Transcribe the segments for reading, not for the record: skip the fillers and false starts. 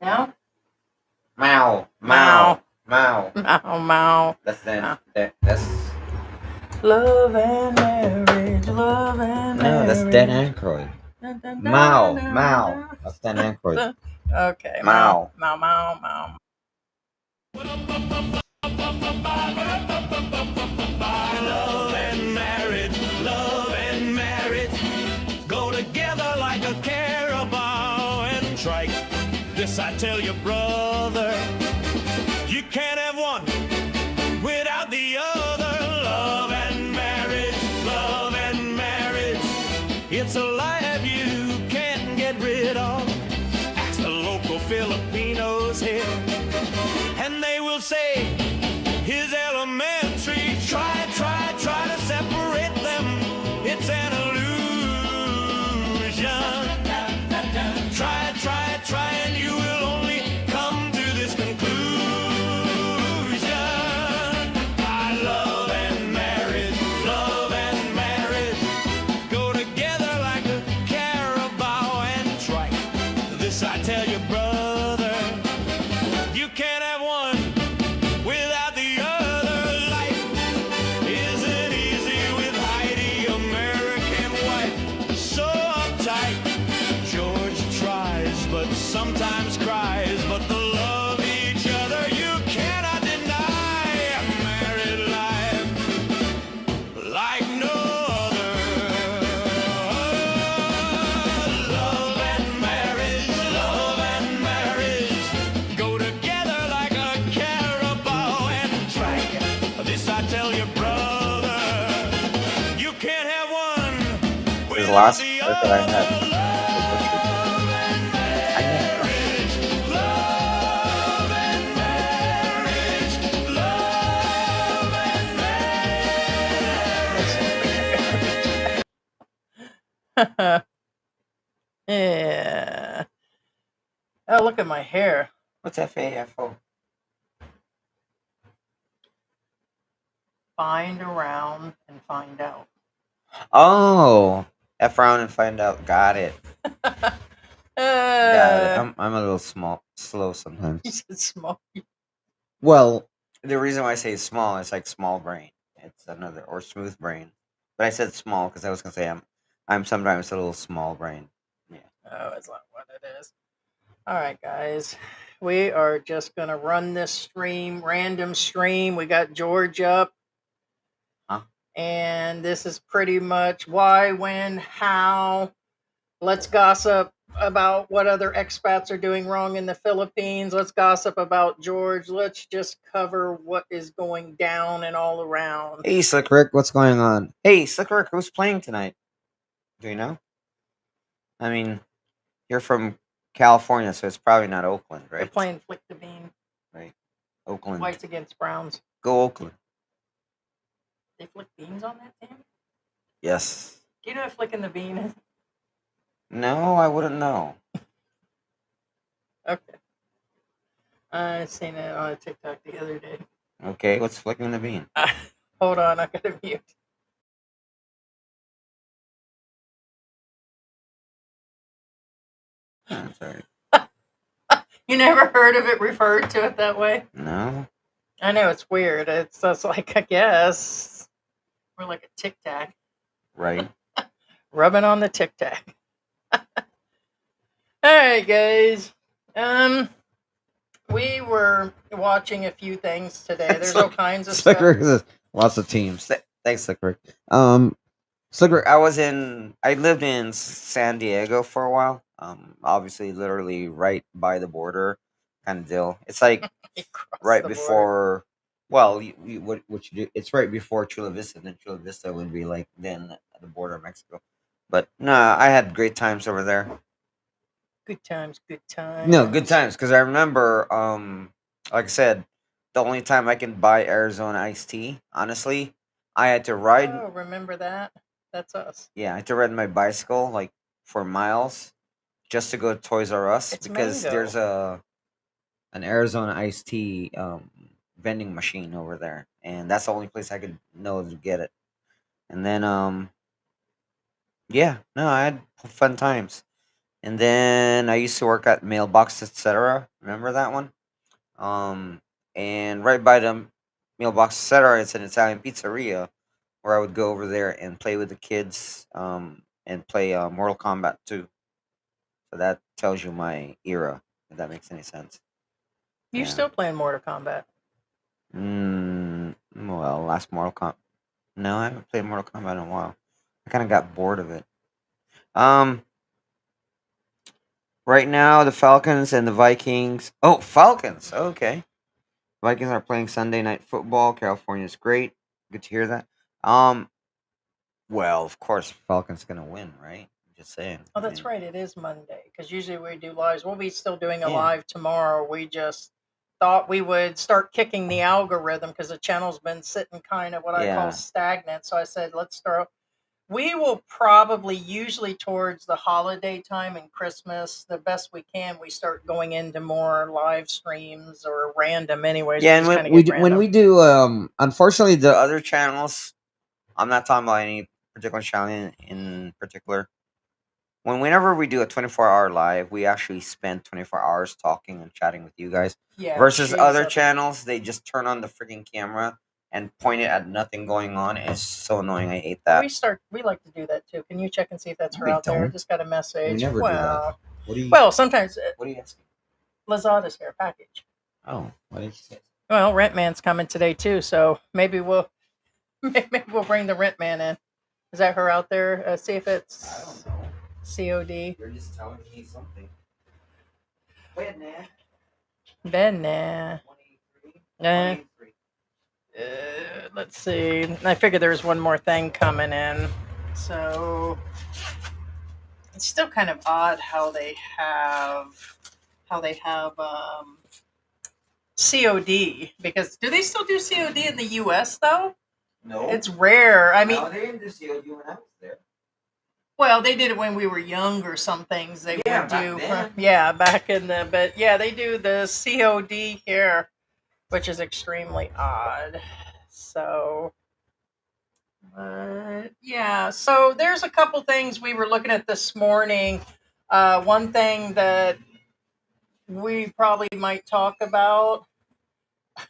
No? Mao, Mao. Mao, Mao. Mao, Mao. That's Love and marriage, love and no, that's Dan Aykroyd. Mao. That's Dan Aykroyd. Okay, Mao. Mao. Love and marriage go together like a carabao and trike. This I tell you, brother, you can't have one without the other. Love and marriage, it's a life you can't get rid of. Ask the local Filipinos here, and they will say his elementary. Try to separate them. It's an illusion. Try, and you will only come to this conclusion. I love and marriage go together like a carabao and trike. This I tell you, brother, you can't have one without the other. Life isn't easy with Heidi, American wife, so uptight. George tries, but sometimes cries, but they love each other, you cannot deny. A married life like no other. Love and marriage go together like a carabao and trike. This I tell you, brother, you can't have one His without last the part that I had. other. Yeah. Oh, look at my hair. What's FAFO? Find around and find out. Oh, F around and find out. Got it. Got it. I'm a little slow sometimes. You said small. Well, the reason why I say small is like small brain. It's another or smooth brain. But I said small because I was gonna say I'm sometimes a little small brain. Yeah. Oh, it's not what it is. All right, guys. We are just going to run this stream, random stream. We got George up. Huh? And this is pretty much why, when, how. Let's gossip about what other expats are doing wrong in the Philippines. Let's gossip about George. Let's just cover what is going down and all around. Hey, Slick Rick, what's going on? Hey, Slick Rick, who's playing tonight? Do you know? I mean, you're from California, so it's probably not Oakland, They're right? playing Flick the Bean. Right. Oakland. Whites against Browns. Go Oakland. They flick beans on that team? Yes. Do you know what flicking the bean is? No, I wouldn't know. Okay. I seen it on TikTok the other day. Okay, what's flicking the bean? Hold on, I gotta mute. Oh, sorry. You never heard of it referred to it that way? No. I know it's weird. It's just like, I guess we're like a tic tac. Right. Rubbing on the tic tac. All right, guys. We were watching a few things today. There's all kinds of Slick stuff. Rick is lots of teams. Thanks, Slick Rick. Slick Rick, I lived in San Diego for a while. Obviously, literally right by the border, kind of deal. It's like right before. Well, what you do? It's right before Chula Vista. Then Chula Vista would be like then at the border of Mexico. But no, I had great times over there. Good times. No, good times because I remember, like I said, the only time I can buy Arizona iced tea, honestly, I had to ride. Oh, remember that? That's us. Yeah, I had to ride my bicycle like for miles just to go to Toys R Us It's because mango. there's an Arizona iced tea vending machine over there, and that's the only place I could know to get it. And then yeah, no, I had fun times. And then I used to work at Mailbox, etc. Remember that one? Um, and right by the Mailbox, etc. It's an Italian pizzeria where I would go over there and play with the kids. And play Mortal Kombat 2. So that tells you my era, if that makes any sense. You Yeah. still playing Mortal Kombat? Well, last Mortal Kombat. No, I haven't played Mortal Kombat in a while. I kind of got bored of it. Um, right now the Falcons and the Vikings. Oh, Falcons. Okay, Vikings are playing Sunday Night Football. California's great. Good to hear that. Well, of course, Falcons gonna win, right? Just saying. Oh, that's right. It is Monday because usually we do lives. We'll be still doing a Yeah. live tomorrow. We just thought we would start kicking the algorithm because the channel's been sitting kind of what I Yeah. call stagnant. So I said, let's start. We will probably usually towards the holiday time and Christmas, the best we can, we start going into more live streams or random anyways. Yeah, we and just when kind of we get do, when random. we do, unfortunately, the other channels, I'm not talking about any particular channel in particular. Whenever we do a 24-hour live, we actually spend 24 hours talking and chatting with you guys. Yeah. Versus she's other up- channels, they just turn on the freaking camera and point it at nothing going on. It's so annoying. I hate that. We like to do that too. Can you check and see if that's No, her we out there? don't. Just got a message. We never do that. well, What do you? well, sometimes What are you asking? Lazada's here package. Oh, what did you say? Well, Rent Man's coming today too, so maybe we'll bring the Rent Man in. Is that her out there? See if I it's don't know. COD. You're just telling me something. Wait, nah. Ben, nah. 183. Nah. 183. Let's see. I figured there was one more thing coming in. So it's still kind of odd how they have COD because do they still do COD in the US though? No. It's rare. I mean, No, they didn't do COD when I was there. well, they did it when we were young or some things they Yeah, would back do. then. Back in the but yeah, they do the COD here, which is extremely odd. So yeah, so there's a couple things we were looking at this morning. One thing that we probably might talk about,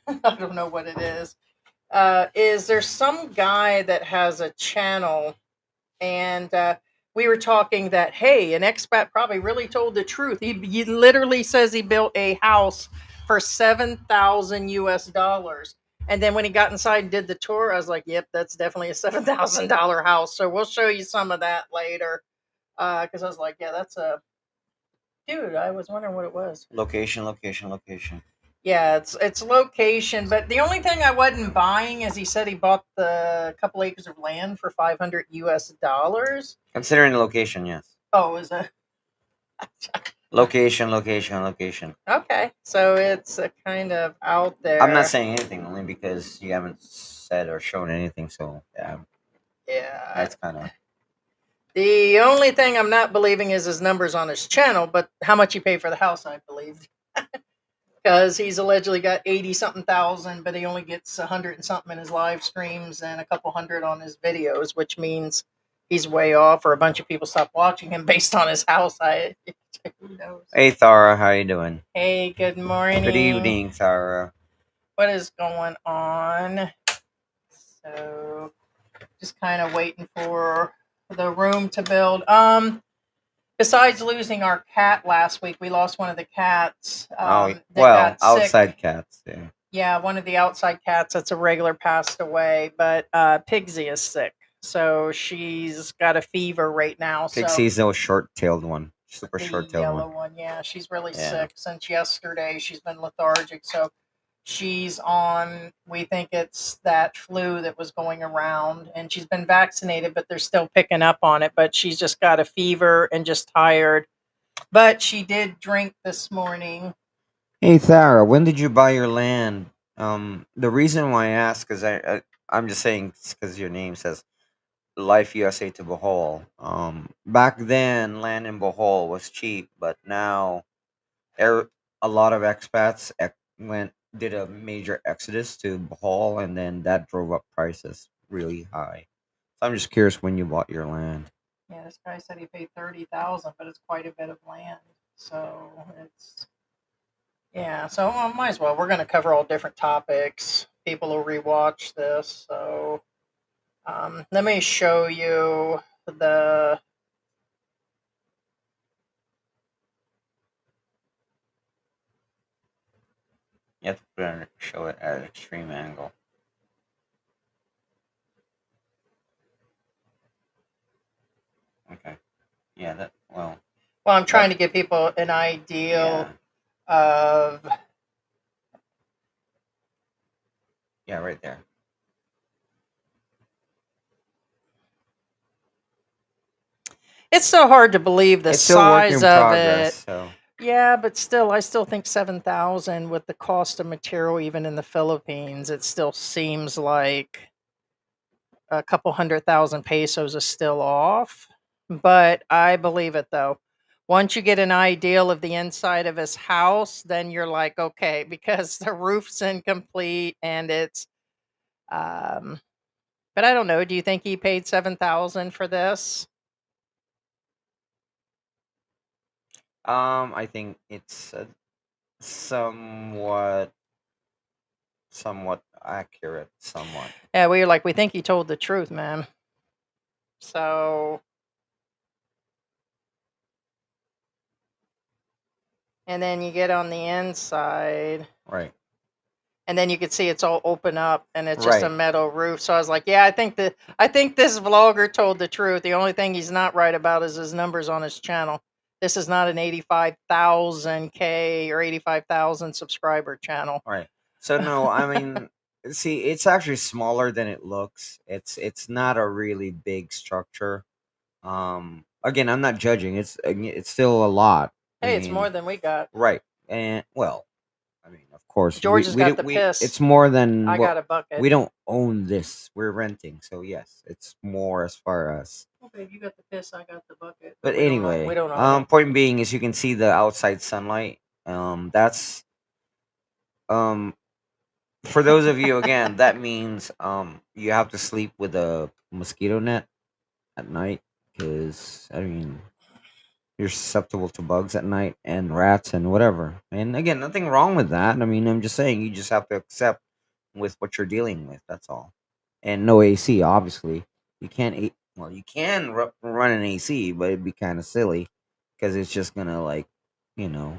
I don't know what it is there's some guy that has a channel and we were talking that, hey, an expat probably really told the truth. He literally says he built a house for 7,000 US dollars. And then when he got inside and did the tour, I was like, yep, that's definitely a $7,000 house. So we'll show you some of that later. Because I was like, yeah, that's a dude. I was wondering what it was. Location. Yeah, it's location, but the only thing I wasn't buying is he said he bought the couple acres of land for 500 US dollars. Considering the location, yes. Oh, is it? Location. Okay, so it's a kind of out there. I'm not saying anything only because you haven't said or shown anything. So yeah, Yeah. that's kind of. The only thing I'm not believing is his numbers on his channel, but how much he paid for the house, I believe. Because he's allegedly got 80 something thousand, but he only gets 100 and something in his live streams and a couple hundred on his videos, which means he's way off, or a bunch of people stopped watching him based on his house. Who knows? Hey, Thara, how you doing? Hey, good morning. Good evening, Thara. What is going on? So, just kind of waiting for the room to build. Besides losing our cat last week, we lost one of the cats. Well, got sick. outside cats. Yeah. Yeah, one of the outside cats that's a regular passed away, but Pigsy is sick. So she's got a fever right now. Pixie's the short-tailed one, super The short-tailed yellow one. one, yeah, she's really Yeah. sick since yesterday. She's been lethargic, so she's on. We think it's that flu that was going around, and she's been vaccinated, but they're still picking up on it. But she's just got a fever and just tired. But she did drink this morning. Hey, Thara, when did you buy your land? The reason why I ask is I'm just saying because your name says Life USA to Bohol. Back then, land in Bohol was cheap, but now a lot of expats did a major exodus to Bohol, and then that drove up prices really high. So I'm just curious when you bought your land. Yeah, this guy said he paid 30,000, but it's quite a bit of land. So it's yeah. So might as well. We're going to cover all different topics. People will rewatch this. So let me show you the. You have to show it at an extreme angle. Okay. Yeah, that, well. Well, I'm trying to give people an idea of. Yeah, right there. It's so hard to believe the It's still work in size of progress, it. so. Yeah, but still, I still think 7,000 with the cost of material, even in the Philippines, it still seems like a couple 100,000 pesos is still off. But I believe it though. Once you get an idea of the inside of his house, then you're like, okay, because the roof's incomplete and it's, um, but I don't know. Do you think he paid 7,000 for this? I think it's somewhat accurate, somewhat. Yeah, we were like, we think he told the truth, man. So, and then you get on the inside, Right. and then you could see it's all open up, and it's just a Right. metal roof. So I was like, yeah, I think this vlogger told the truth. The only thing he's not right about is his numbers on his channel. This is not an 85,000 K or 85,000 subscriber channel. Right. So no, I mean, see, it's actually smaller than it looks. It's not a really big structure. Again, I'm not judging. It's still a lot. Hey, I it's mean, more than we got. right. And well, I mean, of course, George has got the we piss. it's more than I what got a bucket. we don't own this. We're renting. So yes, it's more as far as. Okay, you got the piss, I got the bucket. But we anyway, don't own it. point being is you can see the outside sunlight. That's for those of you again, that means you have to sleep with a mosquito net at night because I mean you're susceptible to bugs at night and rats and whatever. And again, nothing wrong with that. I mean, I'm just saying you just have to accept with what you're dealing with. That's all. And no AC, obviously. You can't eat. Well, you can run an AC, but it'd be kind of silly because it's just gonna like, you know,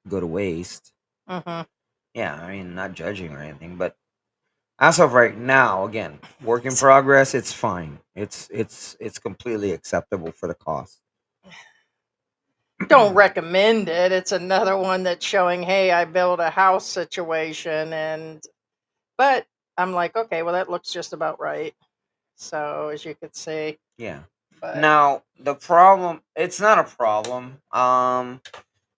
go to waste. Mm-hmm. Yeah, I mean, not judging or anything, but as of right now, again, work in progress. It's fine. It's completely acceptable for the cost. Don't recommend it. It's another one that's showing, hey, I built a house situation, but I'm like, okay, well that looks just about right. So as you could see, Yeah. but Now the problem. It's not a problem.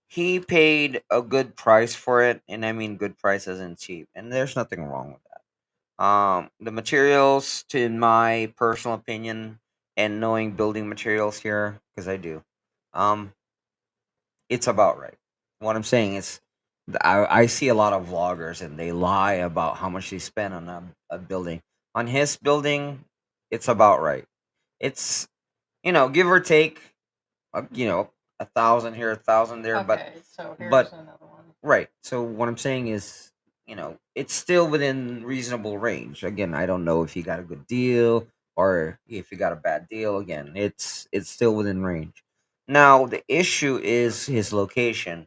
He paid a good price for it, and I mean good price isn't cheap, and there's nothing wrong with that. The materials, to in my personal opinion, and knowing building materials here because I do, um, it's about right. What I'm saying is, I see a lot of vloggers and they lie about how much they spent on a building. On his building, it's about right. It's give or take, you know, 1,000 here, 1,000 there, okay. So here's but another one. right. So what I'm saying is, it's still within reasonable range. Again, I don't know if you got a good deal or if you got a bad deal. Again, it's still within range. Now the issue is his location.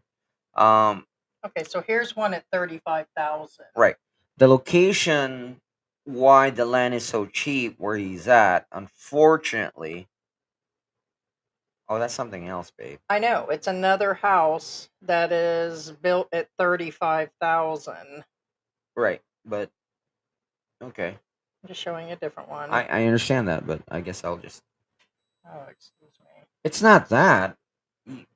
Um, Okay, so here's one at 35,000. right. The location, why the land is so cheap where he's at, unfortunately. Oh, that's something else, babe. I know it's another house that is built at 35,000. Right, but okay. I'm just showing a different one. I understand that, but I guess I'll just. Oh, excuse me. It's not that.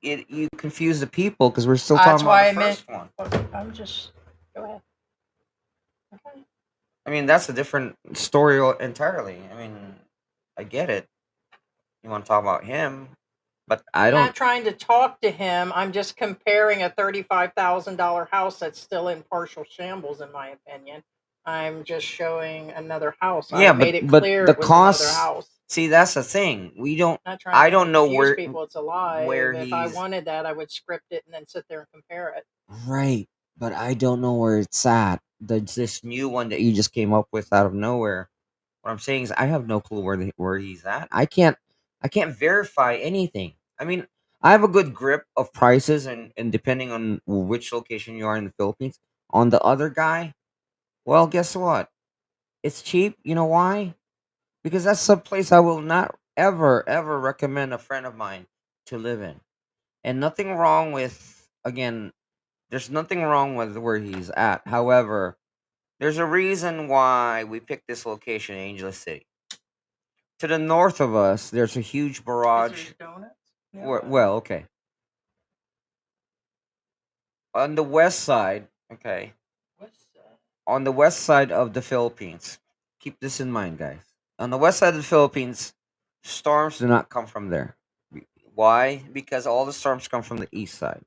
You confuse the people because we're still That's talking why about the I first one. I'm just go ahead. Okay. I mean, that's a different story entirely. I mean, I get it. You want to talk about him, but I I'm don't. not trying to talk to him. I'm just comparing a $35,000 house that's still in partial shambles, in my opinion. I'm just showing another house. Yeah, I made it but clear the it was another costs. house. See, that's the thing. Not I trying to don't know confuse people. It's alive. where If I he's wanted that, I would script it and then sit there and compare it. right, but I don't know where it's at. This new one that you just came up with out of nowhere. What I'm saying is, I have no clue where he's at. I can't verify anything. I mean, I have a good grip of prices, and depending on which location you are in the Philippines. On the other guy, well, guess what? It's cheap. You know why? Because that's a place I will not ever recommend a friend of mine to live in. And nothing wrong with, again, there's nothing wrong with where he's at. However, there's a reason why we picked this location, Angeles City. To the north of us, there's a huge Is barrage. there donuts? Well, okay. On the west side, okay. What's that? On the west side of the Philippines, keep this in mind, guys. On the west side of the Philippines, storms do not come from there. Why? Because all the storms come from the east side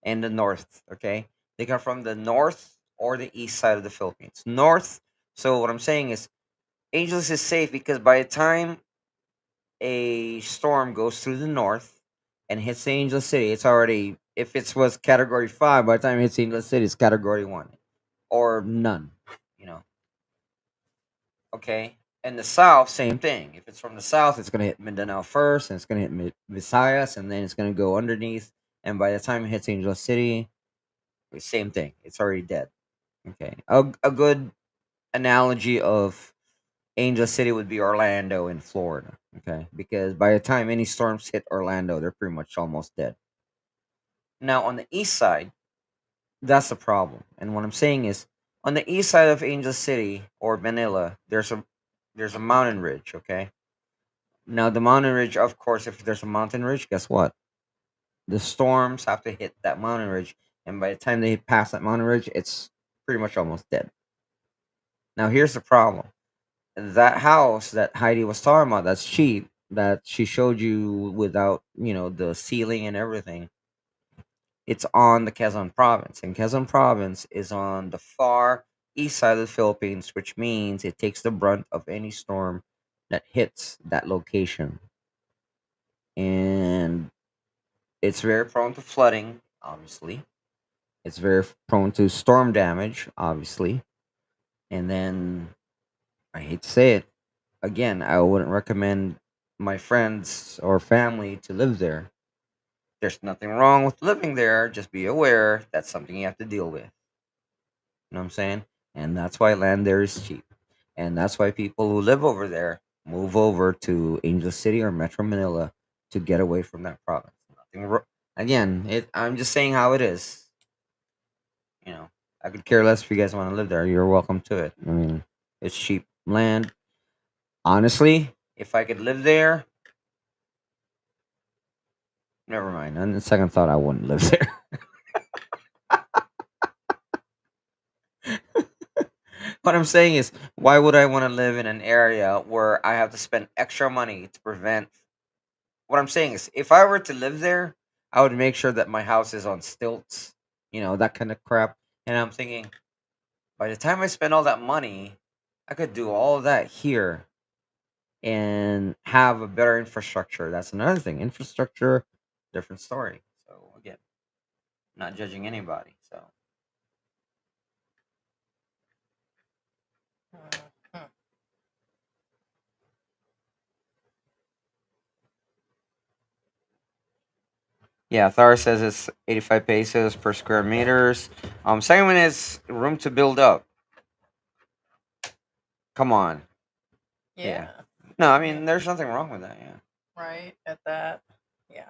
and the north, okay? They come from the north or the east side of the Philippines. North, so what I'm saying is Angeles is safe because by the time a storm goes through the north and hits Angeles City, it's already, if it was category 5, by the time it hits Angeles City, it's category 1 or none, you know. Okay. And the south, same thing. If it's from the south, it's going to hit Mindanao first, and it's going to hit Visayas, and then it's going to go underneath. And by the time it hits Angeles City, same thing. It's already dead. Okay. A good analogy of Angel City would be Orlando in Florida. Okay. Because by the time any storms hit Orlando, they're pretty much almost dead. Now, on the east side, that's the problem. And what I'm saying is, on the east side of Angel City or Manila, there's a mountain ridge. Okay. Now, the mountain ridge, of course, if there's a mountain ridge, guess what? The storms have to hit that mountain ridge, and by the time they pass that mountain ridge, it's pretty much almost dead. Now, here's the problem: that house that Heidi was talking about, that's cheap, that she showed you without, the ceiling and everything. It's on the Quezon province, and Quezon province is on the far east side of the Philippines, which means it takes the brunt of any storm that hits that location, and it's very prone to flooding, obviously. It's very prone to storm damage, obviously. And then, I hate to say it, again, I wouldn't recommend my friends or family to live there. There's nothing wrong with living there. Just be aware that's something you have to deal with. You know what I'm saying? And that's why land there is cheap. And that's why people who live over there move over to Angel City or Metro Manila to get away from that province. Again, I'm just saying how it is. You know, I could care less if you guys want to live there. You're welcome to it. I mean, it's cheap land. Honestly, if I could live there, never mind. On the second thought, I wouldn't live there. What I'm saying is, why would I want to live in an area where I have to spend extra money to prevent? What I'm saying is, if I were to live there, I would make sure that my house is on stilts, that kind of crap. And I'm thinking, by the time I spend all that money, I could do all of that here and have a better infrastructure. That's another thing. Infrastructure, different story. So again, not judging anybody. So Mhm. yeah, Thar says it's 85 pesos per square meters. Second one is room to build up. Come on. Yeah. Yeah. No, I mean there's nothing wrong with that. Yeah. Right at that. Yeah.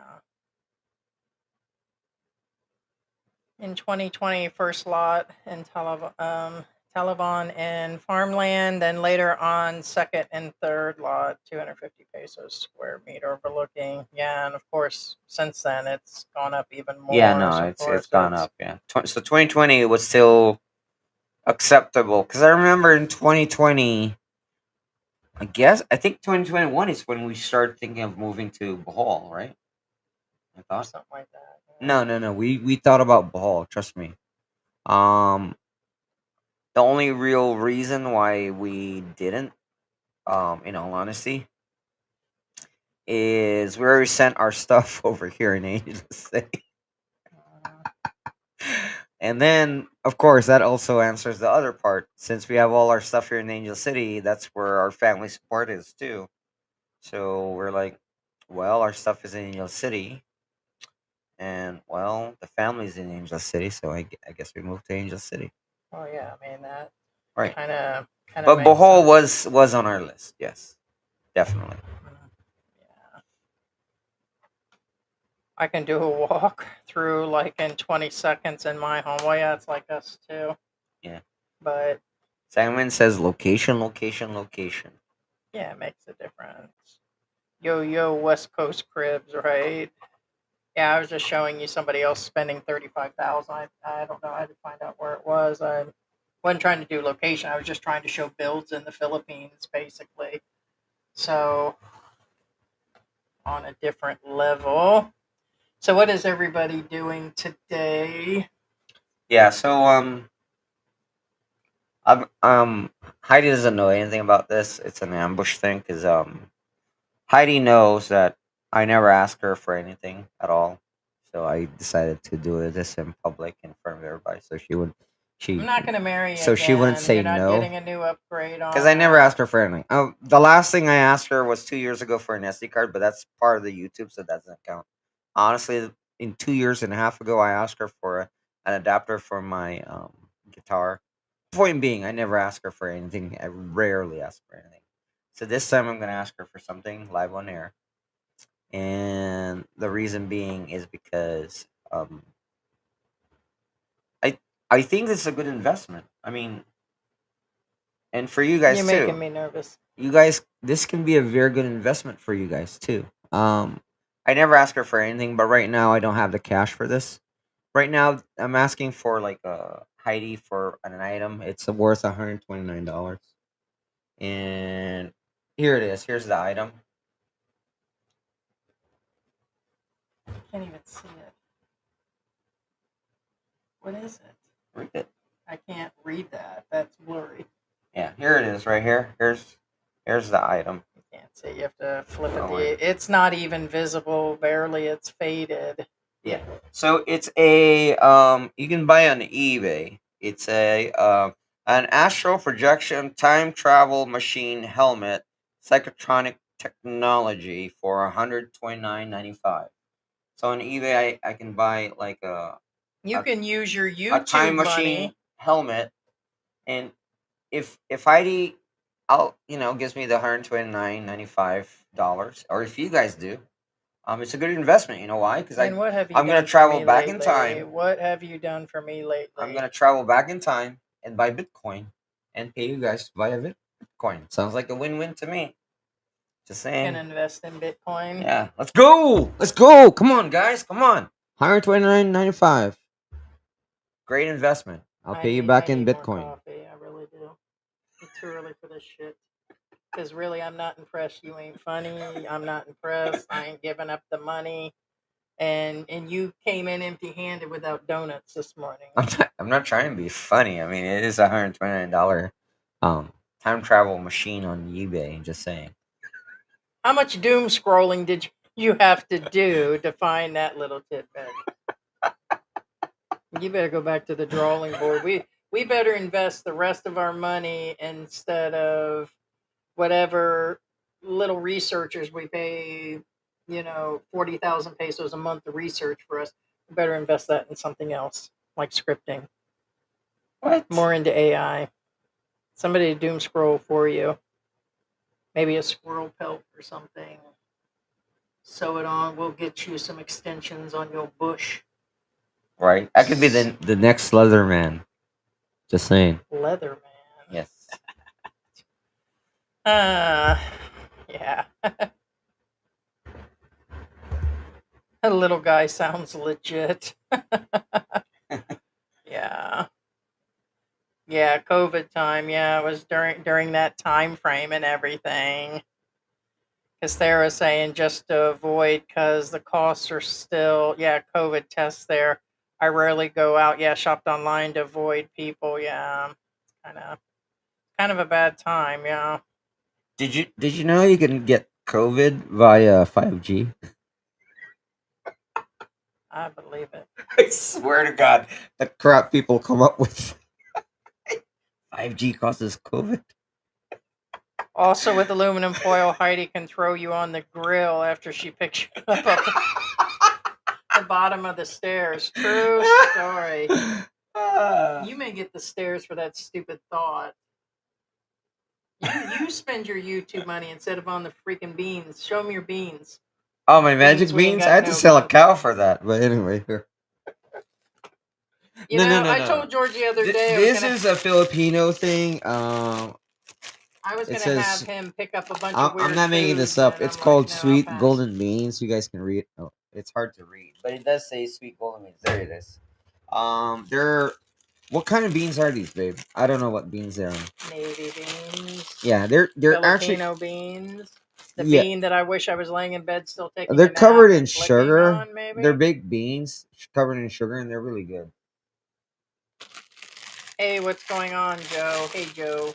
In 2020, first lot in Taliban and farmland, then later on second and third lot, 250 pesos square meter overlooking. Yeah, and of course since then it's gone up even more. Yeah, no, So of it's course gone up. Yeah. So 2020 was still acceptable because I remember in 2020, I think 2021 is when we started thinking of moving to Bohol, right? I thought. something like that. No. We thought about Bohol. Trust me. Um, the only real reason why we didn't, in all honesty, is we already sent our stuff over here in Angel City. And then, of course, that also answers the other part. Since we have all our stuff here in Angel City, that's where our family support is too. So we're like, well, our stuff is in Angel City, and well, the family's in Angel City, so I guess we moved to Angel City. Oh yeah, I mean that Right. kind of. But makes Bohol sense. was on our list. Yes, definitely. Yeah. I can do a walk through like in 20 seconds in my home. Well, yeah, it's like us too. Yeah. But Simon says location, location, location. yeah, it makes a difference. Yo, West Coast cribs, right? Yeah, I was just showing you somebody else spending 35,000. I don't know. I had to find out where it was. I wasn't trying to do location. I was just trying to show builds in the Philippines, basically. So on a different level. So what is everybody doing today? Yeah. So Heidi doesn't know anything about this. It's an ambush thing because Heidi knows that I never ask her for anything at all. So I decided to do this in public in front of everybody, so I'm she, not going to marry you so she wouldn't again. say You're not no. getting a new upgrade on Because I never that. asked her for anything. The last thing I asked her was 2 years ago for an SD card, but that's part of the YouTube, so that doesn't count. Honestly, in 2 years and a half ago, I asked her for an adapter for my guitar. Point being, I never ask her for anything. I rarely ask for anything. So this time, I'm gonna ask her for something live on air, and the reason being is because I I think this is a good investment. I mean, and for you guys You're too. making me nervous. You guys, this can be a very good investment for you guys too. I never ask her for anything, but right now I don't have the cash for this. Right now, I'm asking for like a Heidi for an item. It's worth $129, and here it is. Here's the item. Can't even see it. What is it? Read it. I can't read that. That's blurry. Yeah, here it is, right here. Here's the item. You can't see. You have to flip it. Oh, wait. It's not even visible. Barely. It's faded. Yeah. So it's a you can buy on eBay. It's a an astral projection time travel machine helmet, psychotronic technology for $129.95. So on eBay I can buy like You a, can use your a YouTube time machine money. helmet, and if Heidi gives me the $129.95, or if you guys do, it's a good investment. You know why? Because And what have you I'm done gonna for travel me back in lately? time. What have you done for me lately? I'm gonna travel back in time and buy Bitcoin and pay you guys via Bitcoin. Sounds like a win-win to me. Just saying. Can invest in Bitcoin. Yeah, let's go. Let's go. Come on, guys. Come on. $129.95. Great investment. I'll pay you back in More Bitcoin. coffee. I really do. It's too early for this shit. Because really, I'm not impressed. You ain't funny. I'm not impressed. I ain't giving up the money. And you came in empty-handed without donuts this morning. I'm not trying to be funny. I mean, it is a $129 time travel machine on eBay. Just saying. How much doom scrolling did you have to do to find that little tidbit? You better go back to the drawing board. We better invest the rest of our money instead of whatever little researchers we pay, 40,000 pesos a month to research for us. We better invest that in something else, like scripting. What? More into AI. Somebody to doom scroll for you. Maybe a squirrel pelt or something. Sew it on. We'll get you some extensions on your bush. Right. I could be the next Leatherman. Just saying. Leatherman. Yes. Yeah. A little guy sounds legit. Yeah. Yeah, COVID time. Yeah, it was during that time frame and everything. Because they were saying just to avoid, because the costs are still, COVID tests there. I rarely go out. Yeah, shopped online to avoid people. Yeah, kind of a bad time. Yeah. Did you know you can get COVID via 5G. I believe it. I swear to God, the crap people come up with. 5G causes COVID. Also, with aluminum foil, Heidi can throw you on the grill after she picks you up the bottom of the stairs. True story. You may get the stairs for that stupid thought. You spend your YouTube money instead of on the freaking beans. Show me your beans. Oh, my magic we ain't beans! got I had to no sell a clue. cow for that. But anyway, here. I told George the other day This is a Filipino thing. I was It gonna have says him pick up a bunch of weird I'm not making this foods, up. and It's I'm like, called no, I'll sweet pass. golden beans. You guys can read. Oh, it's hard to read, but it does say sweet golden beans. There it is. They're what kind of beans are these, babe? I don't know what beans they are. Navy beans. Yeah, they're actually Filipino beans. The yeah. bean that I wish I was laying in bed still taking They're a nap covered in and flicking sugar. on, maybe. They're big beans covered in sugar, and they're really good. Hey, what's going on, Joe? Hey, Joe.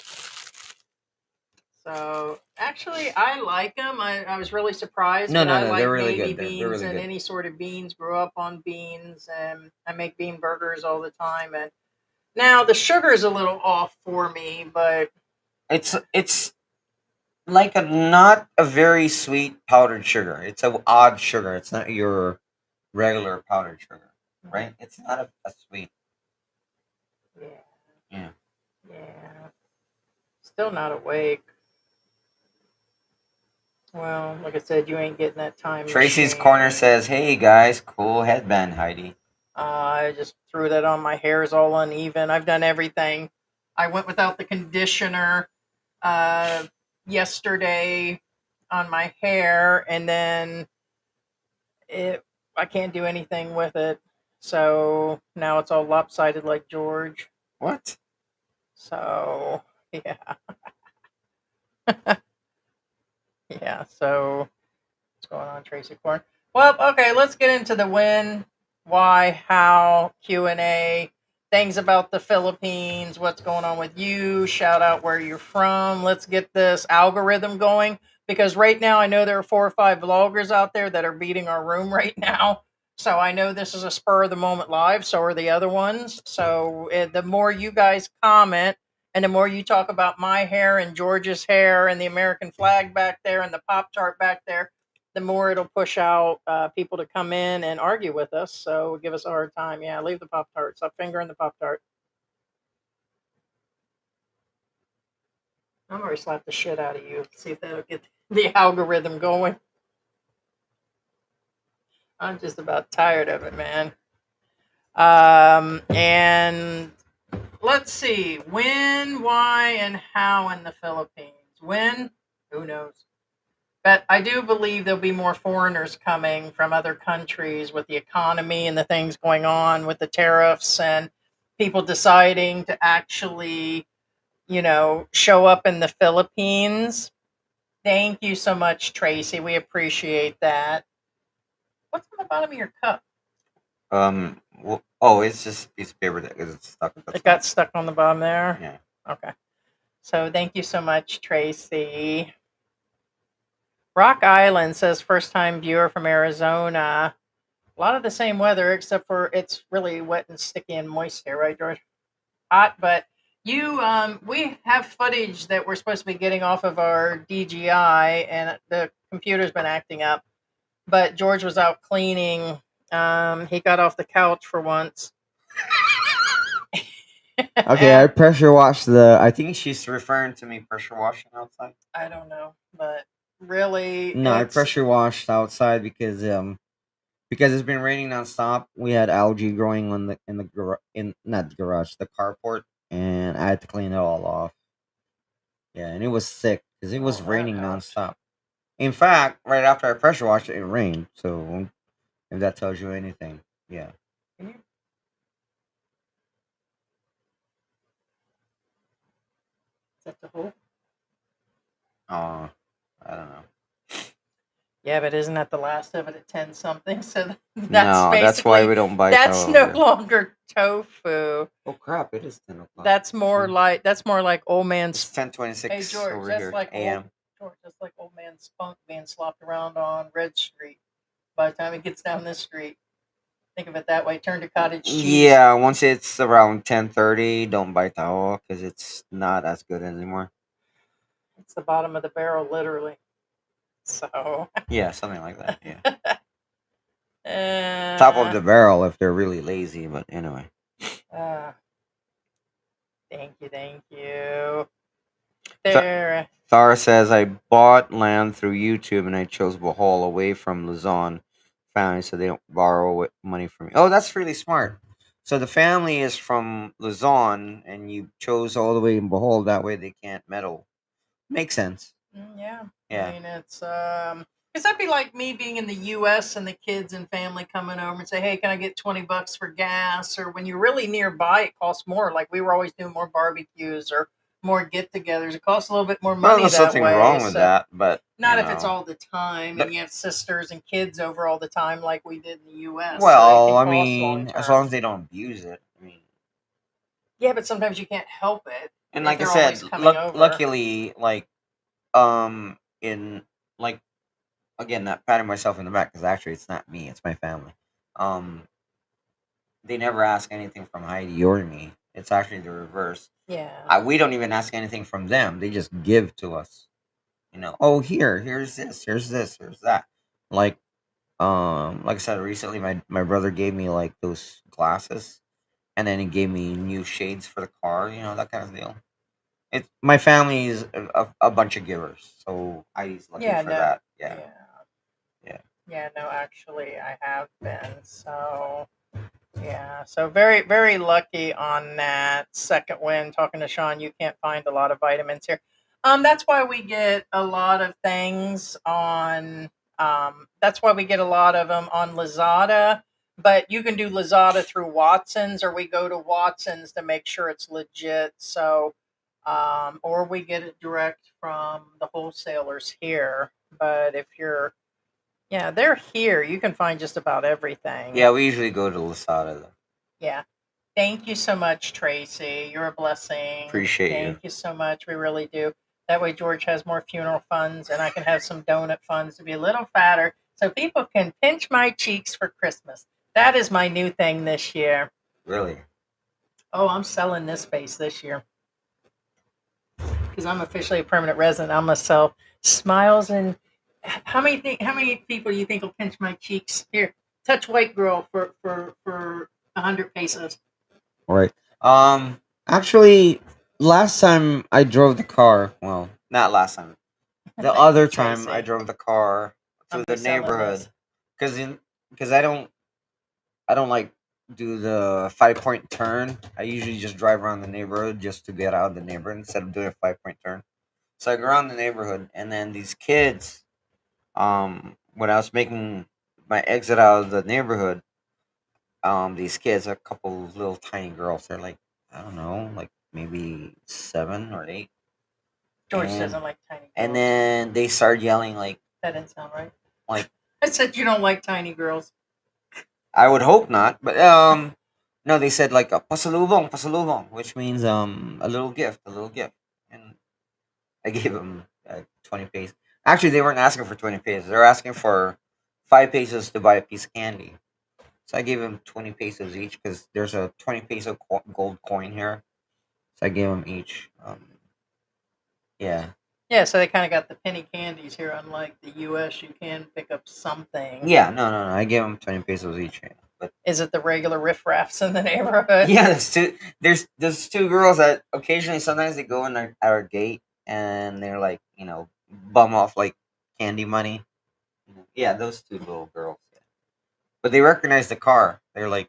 So, actually, I like them. I was really surprised. No, but no, I no, like they're really navy good. They're beans really and good. any sort of beans. Grew up on beans, and I make bean burgers all the time. And now the sugar is a little off for me, but It's like not a very sweet powdered sugar. It's an odd sugar. It's not your regular powdered sugar, right? It's not a sweet. yeah, Yeah. yeah. Still not awake. Well, like I said, you ain't getting that time Tracy's machine. Corner says, "Hey guys, cool headband, Heidi." I just threw that on. My hair is all uneven. I've done everything. I went without the conditioner yesterday on my hair, and then I can't do anything with it. So now it's all lopsided like George. What? So yeah, yeah. So what's going on, Tracy Corn? Well, okay, let's get into the when, why, how, Q&A, things about the Philippines, what's going on with you, shout out where you're from. Let's get this algorithm going because right now I know there are 4 or 5 vloggers out there that are beating our room right now. So I know this is a spur of the moment live, so are the other ones. So the more you guys comment and the more you talk about my hair and George's hair and the American flag back there and the Pop Tart back there, the more it'll push out people to come in and argue with us. So give us a hard time. Yeah, leave the Pop Tart. Stop fingering the Pop Tart. I'm going to slap the shit out of you. See if that'll get the algorithm going. I'm just about tired of it, man. And let's see. When, why, and how in the Philippines. When? Who knows? But I do believe there'll be more foreigners coming from other countries with the economy and the things going on with the tariffs and people deciding to actually, show up in the Philippines. Thank you so much, Tracy. We appreciate that. What's on the bottom of your cup? It's just a piece of paper that is stuck. It got stuck on the bottom there? Yeah. Okay. So thank you so much, Tracy. Rock Island says first time viewer from Arizona. A lot of the same weather, except for it's really wet and sticky and moist here, right, George? Hot, but we have footage that we're supposed to be getting off of our DJI, and the computer's been acting up. But George was out cleaning. He got off the couch for once. Okay, I pressure washed the. I think she's referring to me pressure washing outside. I don't know, but really, No, I pressure washed outside because it's been raining nonstop. We had algae growing on in not the garage, the carport, and I had to clean it all off. Yeah, and it was thick because it was raining nonstop. In fact, right after I pressure washed it, it rained. So if that tells you anything, yeah. Is that the hole? I don't know. Yeah, but isn't that the last of it at 10 something? So that's why we don't buy. That's no longer tofu. Oh crap! It is 10 o'clock. That's more like old man's. It's 10:26 Hey George, over that's here. like AM. George, that's like old man Spunk being slopped around on Red Street. By the time he gets down this street, think of it that way. Turn to cottage cheese. Yeah, once it's around 10:30, don't buy tao because it's not as good anymore. It's the bottom of the barrel, literally. So. Yeah, something like that. Yeah, uh, top of the barrel if they're really lazy. But anyway, uh, thank you, thank you. Th- There. Thara says I bought land through YouTube and I chose Bohol away from Luzon family so they don't borrow money from me. Oh, that's really smart. So the family is from Luzon and you chose all the way in Bohol. That way they can't meddle. Makes sense. Yeah. Yeah. I mean, it's because that'd be like me being in the U.S. and the kids and family coming over and say, "Hey, can I get $20 for gas?" Or when you're really nearby, it costs more. Like we were always doing more barbecues or more get-togethers. It costs a little bit more Well, money there's that nothing way. wrong with So that, but not if it's all the time But- and you have sisters and kids over all the time, like we did in the U.S. well, so I it can cost mean, long as term. long as they don't abuse it. I mean, Yeah, but sometimes you can't help it. and if like I they're said, always coming over. luckily, like in like again, not patting myself in the back because actually it's not me, it's my family. Um, they never ask anything from Heidi or me. It's actually the reverse. Yeah. We don't even ask anything from them. They just give to us. You know, oh here's this, here's that. Like I said recently, my brother gave me like those glasses, and then he gave me new shades for the car. You know, that kind of deal. It's my family is a bunch of givers, so Heidi's lucky Yeah, for no. that. Yeah. Yeah. Yeah, no, actually, I have been. So, yeah. So, very, very lucky on that second win. Talking to Sean, you can't find a lot of vitamins here. That's why we get a lot of things on, that's why we get a lot of them on Lazada. But you can do Lazada through Watson's, or we go to Watson's to make sure it's legit. So, or we get it direct from the wholesalers here. But if you're, yeah, they're here. You can find just about everything. Yeah, we usually go to Lasada though. Yeah. Thank you so much, Tracy. You're a blessing. Appreciate you. Thank you so much. We really do. That way, George has more funeral funds, and I can have some donut funds to be a little fatter so people can pinch my cheeks for Christmas. That is my new thing this year. Really? Oh, I'm selling this space this year because I'm officially a permanent resident. I'm gonna sell smiles and how many people do you think will pinch my cheeks? Here, touch white girl for 100 pesos. All right. Actually, last time I drove the car. Well, not last time. The other time I Tracy. drove the car through I'm the selling neighborhood this. because I don't like do the 5 point turn. I usually just drive around the neighborhood just to get out of the neighborhood instead of doing a 5 point turn. So I go around the neighborhood, and then these kids, when I was making my exit out of the neighborhood, these kids, a couple of little tiny girls, they're like, I don't know, like maybe 7 or 8. George And- doesn't like tiny girls. And then they started yelling like, That didn't sound right. Like- I said you don't like tiny girls. I would hope not, but no, they said like pasalubong, pasalubong, which means a little gift, and I gave them 20 pesos. Actually, they weren't asking for 20 pesos; they were asking for 5 pesos to buy a piece of candy. So I gave them 20 pesos each because there's a 20 peso gold coin here. So I gave them each. Yeah. Yeah, so they kind of got the penny candies here. Unlike the U.S., you can pick up something. Yeah, no. I gave them 20 pesos each. Yeah. But Is it the regular riffraffs in the neighborhood? yeah, there's two girls that occasionally sometimes they go in our gate and they're like, bum off like candy money. Yeah, those two little girls. Yeah. But they recognize the car. They're like,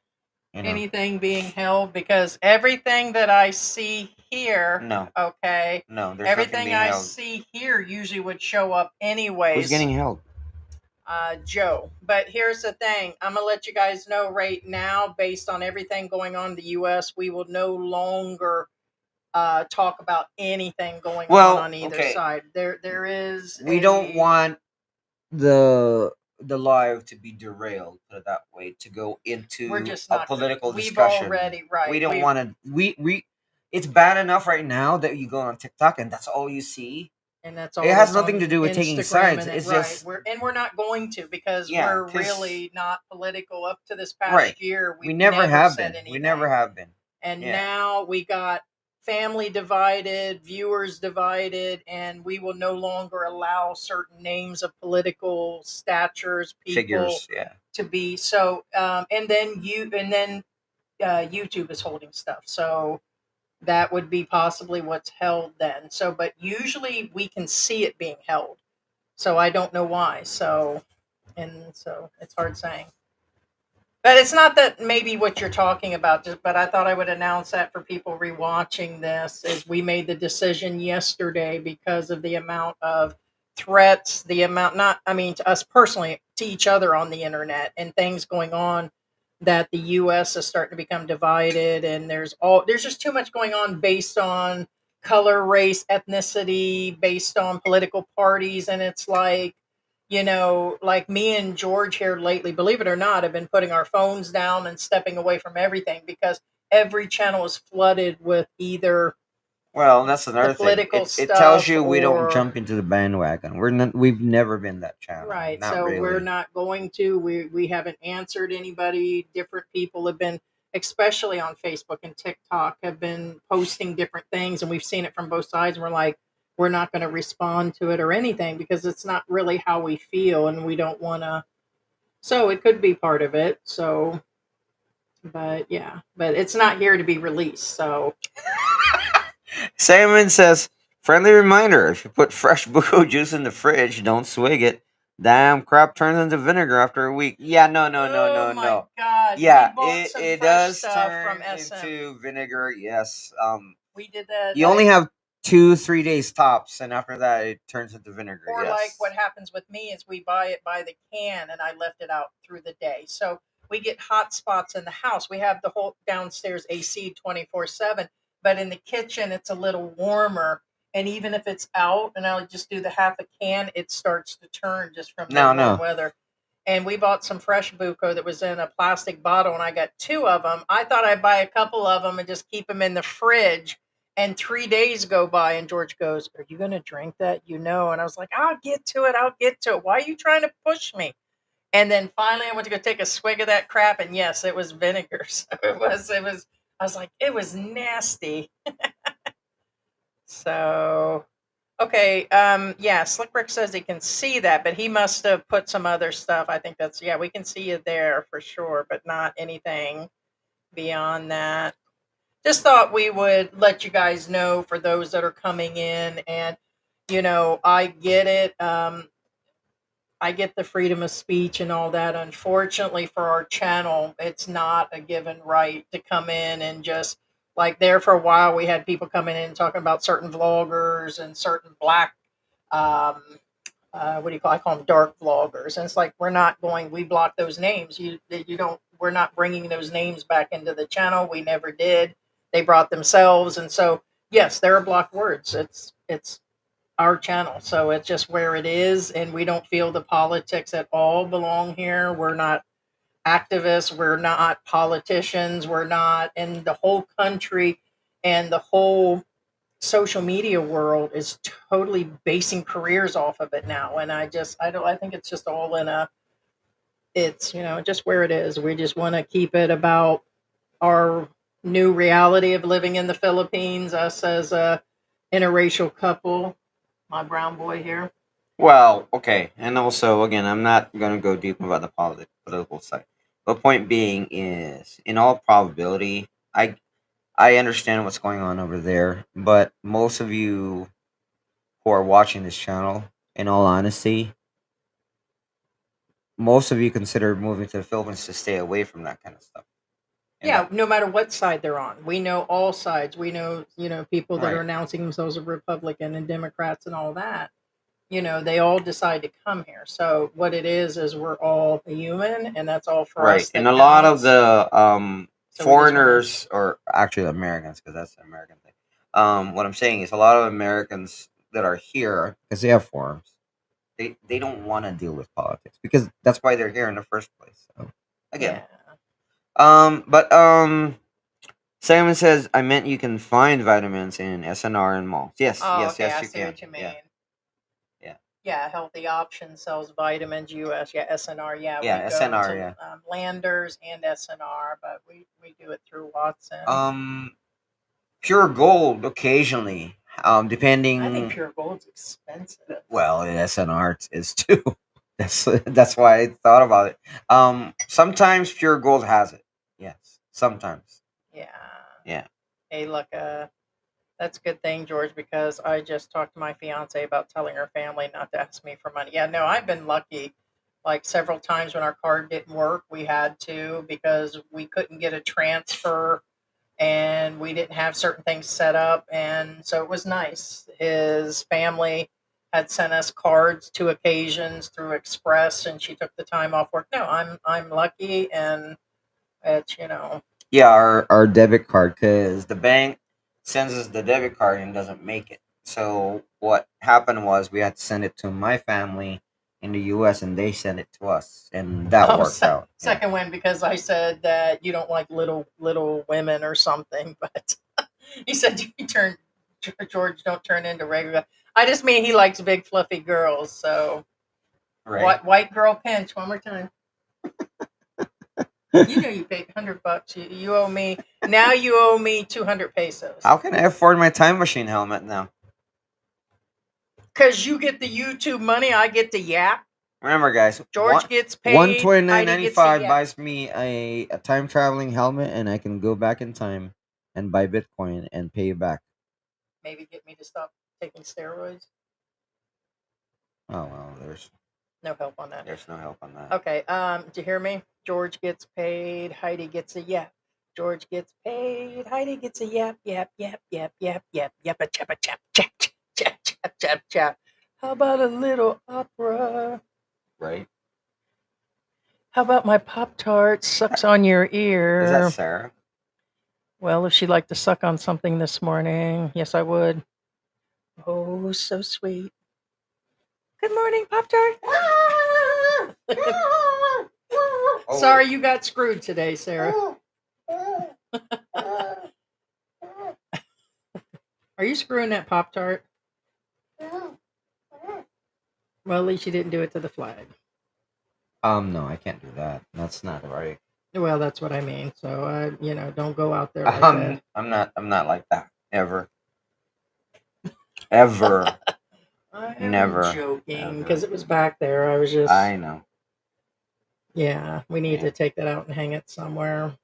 Anything being held, because everything that I see here, no, okay, there's nothing everything being I held. see here usually would show up anyways. Who's getting held? Joe. But here's the thing. I'm going to let you guys know right now, based on everything going on in the U.S., we will no longer talk about anything going on either okay. side. There is. We don't want the live to be derailed, put it that way, to go into We're just a not political We've discussion. already right. We don't want to. We it's bad enough right now that you go on TikTok and that's all you see. and that's all. It has that's nothing on to do with taking Instagram, sides. and It's right. just We're not going to, because yeah, we're 'cause really not political. Up to this past right. year, We we've never never have said been. We anything. never have been. And Yeah. now we got family divided, viewers divided, and we will no longer allow certain names of political statures, people Figures. Yeah. to be so. And then YouTube is holding stuff, so that would be possibly what's held then. So, but usually we can see it being held, so I don't know why. So, and so it's hard saying. But it's not that maybe what you're talking about, but I thought I would announce that for people rewatching this, is we made the decision yesterday because of the amount of threats, the amount, not, I mean, to us personally, to each other on the internet, and things going on, that the US is starting to become divided, and there's just too much going on based on color, race, ethnicity, based on political parties. And it's like, like me and George here lately, believe it or not, have been putting our phones down and stepping away from everything, because every channel is flooded with either Well, that's the another thing. political It tells stuff you we don't or jump into the bandwagon. We've never been that channel. right. Not So really. we're not going to. We haven't answered anybody. Different people have been, especially on Facebook and TikTok, have been posting different things, and we've seen it from both sides. And we're like, we're not going to respond to it or anything, because it's not really how we feel, and we don't want to. So it could be part of it. So, but yeah, but it's not here to be released. So Simon says, friendly reminder, if you put fresh buko juice in the fridge, don't swig it. Damn crap turns into vinegar after a week. Yeah, no. oh my God, Yeah, we bought some it fresh does stuff turn from SM. into vinegar, yes. We did that. You only have 2-3 days tops, and after that it turns into vinegar. Or yes. like what happens with me is we buy it by the can, and I left it out through the day. So we get hot spots in the house. We have the whole downstairs AC 24/7, but in the kitchen it's a little warmer. And even if it's out and I'll just do the half a can, it starts to turn just from the warm weather. And we bought some fresh buko that was in a plastic bottle, and I got 2 of them. I thought I'd buy a couple of them and just keep them in the fridge. And 3 days go by, and George goes, "Are you going to drink that? And I was like, I'll get to it. Why are you trying to push me?" And then finally I went to go take a swig of that crap, and yes, it was vinegar. So it was, I was like, it was nasty. So, okay. Yeah, Slick Rick says he can see that, but he must have put some other stuff. I think that's, yeah, we can see it there for sure, but not anything beyond that. Just thought we would let you guys know, for those that are coming in. And I get it. I get the freedom of speech and all that. Unfortunately for our channel, it's not a given right to come in and just, like, there for a while we had people coming in and talking about certain vloggers and certain black um what do you call, I call them dark vloggers. And it's like, we block those names. We're not bringing those names back into the channel. We never did. They brought themselves. And so, yes, there are blocked words. It's our channel. So it's just where it is. And we don't feel the politics at all belong here. We're not activists. We're not politicians. We're not. And the whole country and the whole social media world is totally basing careers off of it now. And I think it's just all it's just where it is. We just want to keep it about our new reality of living in the Philippines, us as a interracial couple, my brown boy here. Well, okay, and also again, I'm not going to go deep about the political side. But point being is, in all probability, I understand what's going on over there, but most of you who are watching this channel, in all honesty, most of you consider moving to the Philippines to stay away from that kind of stuff. Yeah, no matter what side they're on. We know all sides. We know, people that are Right. announcing themselves a Republican and Democrats and all that. They all decide to come here. So what it is we're all human, and that's all for us. Right, that and a lot of counts. the So we just foreigners, or actually Americans, because that's the American thing. What I'm saying is, a lot of Americans that are here because they have forums, they don't want to deal with politics, because that's why they're here in the first place. So again, Yeah. but Simon says, I meant you can find vitamins in SNR and malls. Yes, Oh, yes, okay. yes, I you see can. what you mean. Yeah. Yeah, Healthy Option sells vitamins US. Yeah, SNR. Yeah, Yeah, we go SNR. to Yeah. Landers and SNR, but we do it through Watson. Pure gold occasionally. I think Depending. Pure Gold's expensive. Well, SNR is too. That's why I thought about it. Sometimes pure gold has it. Yes. Sometimes. Yeah. Yeah. Hey, look, that's a good thing, George, because I just talked to my fiance about telling her family not to ask me for money. Yeah, no, I've been lucky. Like several times when our card didn't work, we had to because we couldn't get a transfer and we didn't have certain things set up. And so it was nice. His family had sent us cards two occasions through Express, and she took the time off work. No, I'm lucky, and it's Yeah, our debit card, because the bank sends us the debit card and doesn't make it. So what happened was we had to send it to my family in the U.S. and they sent it to us, and that worked out. Yeah. second win because I said that you don't like little women or something, but he said you turn George don't turn into regular. I just mean he likes big fluffy girls. So Right. white girl pinch one more time. You know you paid $100. You owe me now. You owe me 200 pesos. How can I afford my time machine helmet now? Because you get the YouTube money, I get the yap. Remember, guys, George gets paid. $129.95 buys me a time traveling helmet, and I can go back in time and buy Bitcoin and pay you back. Maybe get me to stop taking steroids. Oh well, there's no help on that. There's no help on that. Okay. Do you hear me? George gets paid. Heidi gets a yap. George gets paid. Heidi gets a yap. Yap. Yap. Yap. Yap. Yap. Yap. A chap. A chap. Chap. Chap. Chap. Chap. Chap. How about a little opera? Right. How about my Pop-Tart sucks on your ear? Is that Sarah? Well, if she'd like to suck on something this morning, yes, I would. Oh, so sweet. Good morning, Pop-Tart. Sorry you got screwed today, Sarah. Are you screwing that Pop-Tart? Well, at least you didn't do it to the flag. No, I can't do that. That's not right. Well, that's what I mean. So, don't go out there like that. I'm not like that. Ever. Ever. I'm Never. joking because it was back there. I was just. I know. Yeah, we need to take that out and hang it somewhere.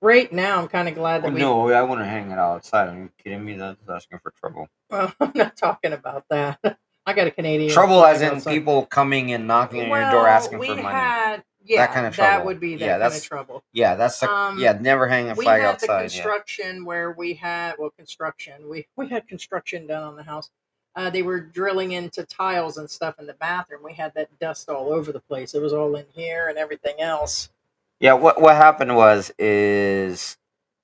Right now, I'm kind of glad that No, I wouldn't hang it outside. Are you kidding me? That's asking for trouble. Well, I'm not talking about that. I got a Canadian. Trouble as in outside. People coming and knocking on your door asking for money. That kind of trouble. That would be that kind of trouble. Yeah, that's never hang a flag outside. We had the construction where we had construction. We had construction done on the house. They were drilling into tiles and stuff in the bathroom. We had that dust all over the place. It was all in here and everything else. Yeah, what happened is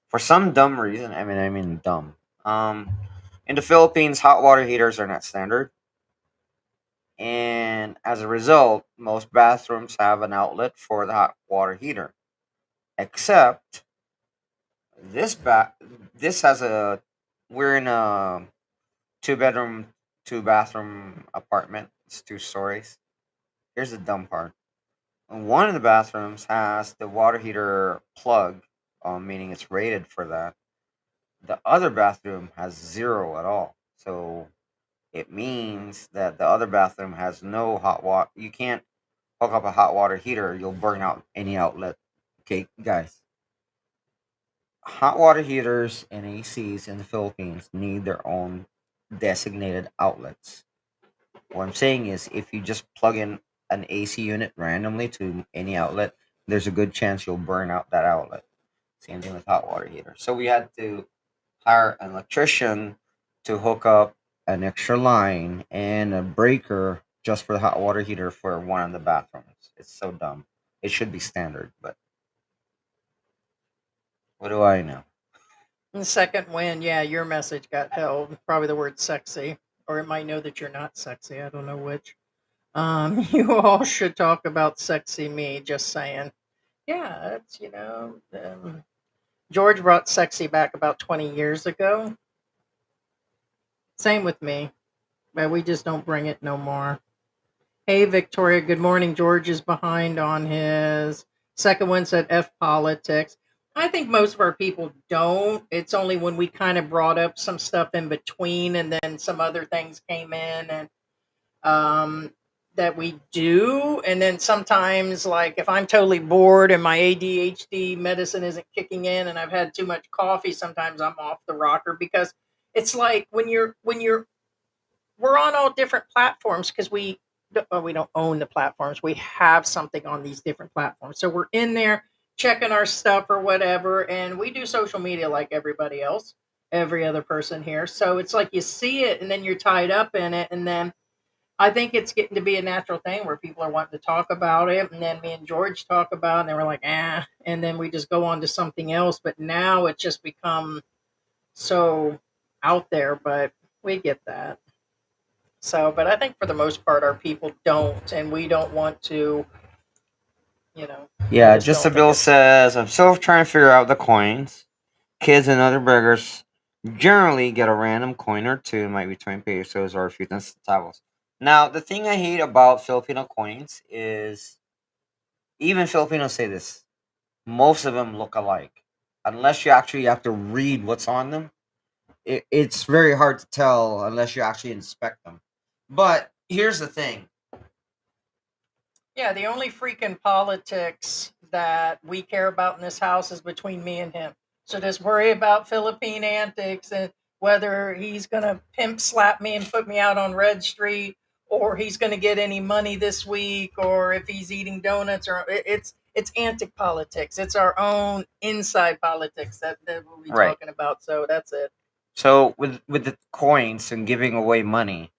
for some dumb reason. I mean dumb. In the Philippines, hot water heaters are not standard. And as a result, most bathrooms have an outlet for the hot water heater. Except this has a we're in a 2-bedroom, 2-bathroom apartment. It's 2 stories. Here's the dumb part. One of the bathrooms has the water heater plug, meaning it's rated for that. The other bathroom has 0 at all. So it means that the other bathroom has no hot water. You can't hook up a hot water heater. You'll burn out any outlet. Okay, guys. Hot water heaters and ACs in the Philippines need their own designated outlets. What I'm saying is, if you just plug in an AC unit randomly to any outlet, there's a good chance you'll burn out that outlet. Same thing with hot water heater. So we had to hire an electrician to hook up an extra line and a breaker just for the hot water heater for one of the bathrooms. It's so dumb. It should be standard, but what do I know? The second win, your message got held. Probably the word sexy, or it might know that you're not sexy. I don't know which. You all should talk about sexy me. Just saying. Yeah, it's George brought sexy back about 20 years ago. Same with me, but we just don't bring it no more. Hey, Victoria. Good morning. George is behind on his second one, said F politics. I think most of our people don't. It's only when we kind of brought up some stuff in between and then some other things came in and um, that we do. And then sometimes, like, if I'm totally bored and my ADHD medicine isn't kicking in and I've had too much coffee, sometimes I'm off the rocker because it's like when you're we're on all different platforms because we don't own the platforms. We have something on these different platforms. So we're in there checking our stuff or whatever. And we do social media like everybody else, every other person here. So it's like you see it and then you're tied up in it. And then I think it's getting to be a natural thing where people are wanting to talk about it. And then me and George talk about it and then we're like, and then we just go on to something else. But now it's just become so out there, but we get that. So, but I think for the most part, our people don't, and we don't want to, I Yeah, just just don't a think bill it's. says I'm still trying to figure out the coins. Kids and other beggars generally get a random coin or two, might be 20 pesos or a few centavos. Now, the thing I hate about Filipino coins is even Filipinos say this. Most of them look alike. Unless you actually have to read what's on them, it's very hard to tell unless you actually inspect them. But here's the thing. Yeah, the only freaking politics that we care about in this house is between me and him. So just worry about Philippine antics and whether he's gonna pimp slap me and put me out on Red Street, or he's gonna get any money this week, or if he's eating donuts, or it's antic politics. It's our own inside politics that we'll be Right. talking about. So that's it. So with the coins and giving away money,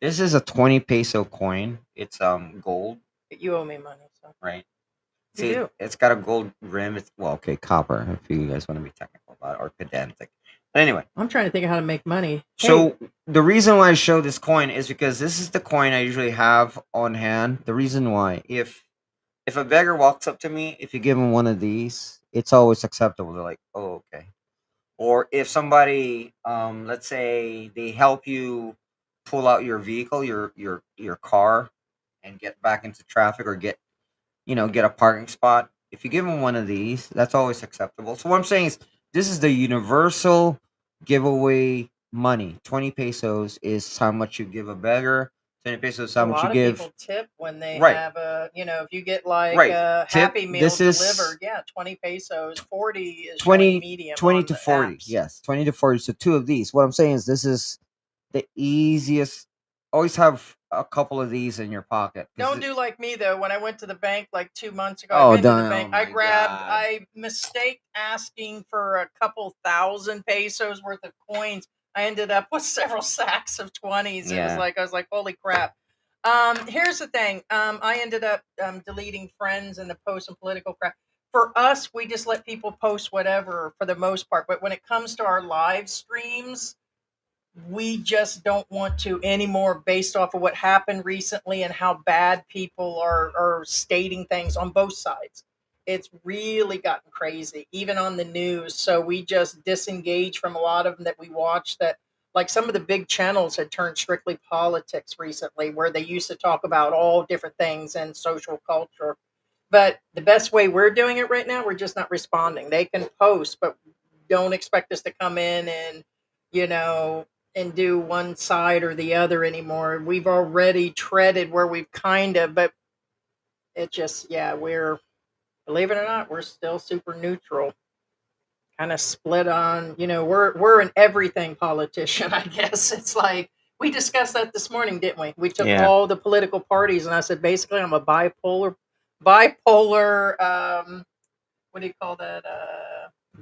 this is a 20 peso coin. It's gold, You owe me money, so right? you See, do. it's got a gold rim. It's well, okay, copper. If you guys want to be technical about it or pedantic, but anyway. I'm trying to think of how to make money. Hey, So the reason why I show this coin is because this is the coin I usually have on hand. The reason why, if a beggar walks up to me, if you give him one of these, it's always acceptable. They're like, oh, okay. Or if somebody, let's say they help you pull out your vehicle, your car, and get back into traffic or get a parking spot. If you give them one of these, that's always acceptable. So what I'm saying is, this is the universal giveaway money. 20 pesos is how much you give a beggar. 20 pesos is a how much you lot of give. people tip when they Right, have if you get like right. a Tip. Happy Meal This is delivered, yeah, 20 pesos. 40 is showing 20, medium 20 on to the 40. apps. Yes, 20 to 40. So two of these. What I'm saying is, this is the easiest. Always have a couple of these in your pocket. Don't do like me though. When I went to the bank like 2 months ago, I've Oh, been to the don't. Oh bank. I my grabbed, God. I mistake asking for a couple thousand pesos worth of coins. I ended up with several sacks of 20s. It was Yeah. like, I was like, holy crap. Here's the thing. I ended up deleting friends and the posts and political crap. For us, we just let people post whatever for the most part. But when it comes to our live streams, we just don't want to anymore based off of what happened recently and how bad people are stating things on both sides. It's really gotten crazy, even on the news. So we just disengage from a lot of them that we watch that like some of the big channels had turned strictly politics recently, where they used to talk about all different things and social culture. But the best way we're doing it right now, we're just not responding. They can post, but don't expect us to come in and, you know, and do one side or the other anymore. We've already treaded where we've kind of, but it just, yeah, we're, believe it or not, we're still super neutral, kind of split on, we're an everything politician, I guess. It's like, we discussed that this morning, didn't we? We took Yeah. all the political parties, and I said, basically, I'm a bipolar, what do you call that?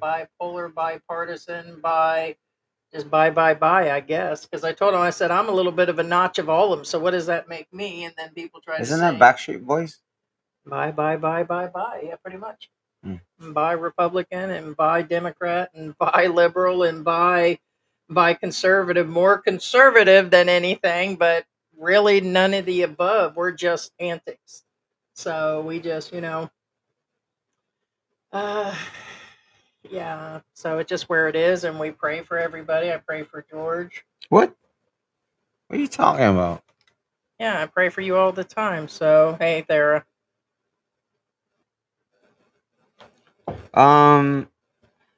Bipolar, bipartisan, just buy, I guess. Because I told him, I said, I'm a little bit of a notch of all of them. So what does that make me? And then people try to Isn't that say, Backstreet Boys? buy. Yeah, pretty much. Mm. Buy Republican and buy Democrat and buy liberal and buy conservative, more conservative than anything, but really none of the above. We're just antics. So we just, uh, yeah. So it's just where it is, and we pray for everybody. I pray for George. What? What are you talking about? Yeah, I pray for you all the time. So, hey, Thera.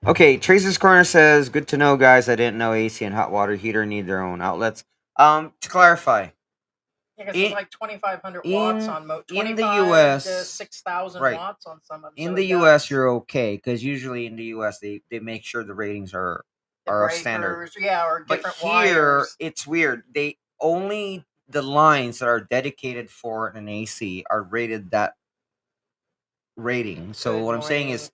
Okay, Tracer's Corner says, "Good to know, guys. I didn't know AC and hot water heater need their own outlets." To clarify, Because it's in like 2,500 watts in on the 25 to US, 6,000 right? watts on some of them. In So the it US, does. you're okay because usually in the US they make sure the ratings The are of standard. breakers, yeah, or But different here, wires. it's weird. They only the lines that are dedicated for an AC are rated that rating. So Good what I'm saying morning. is,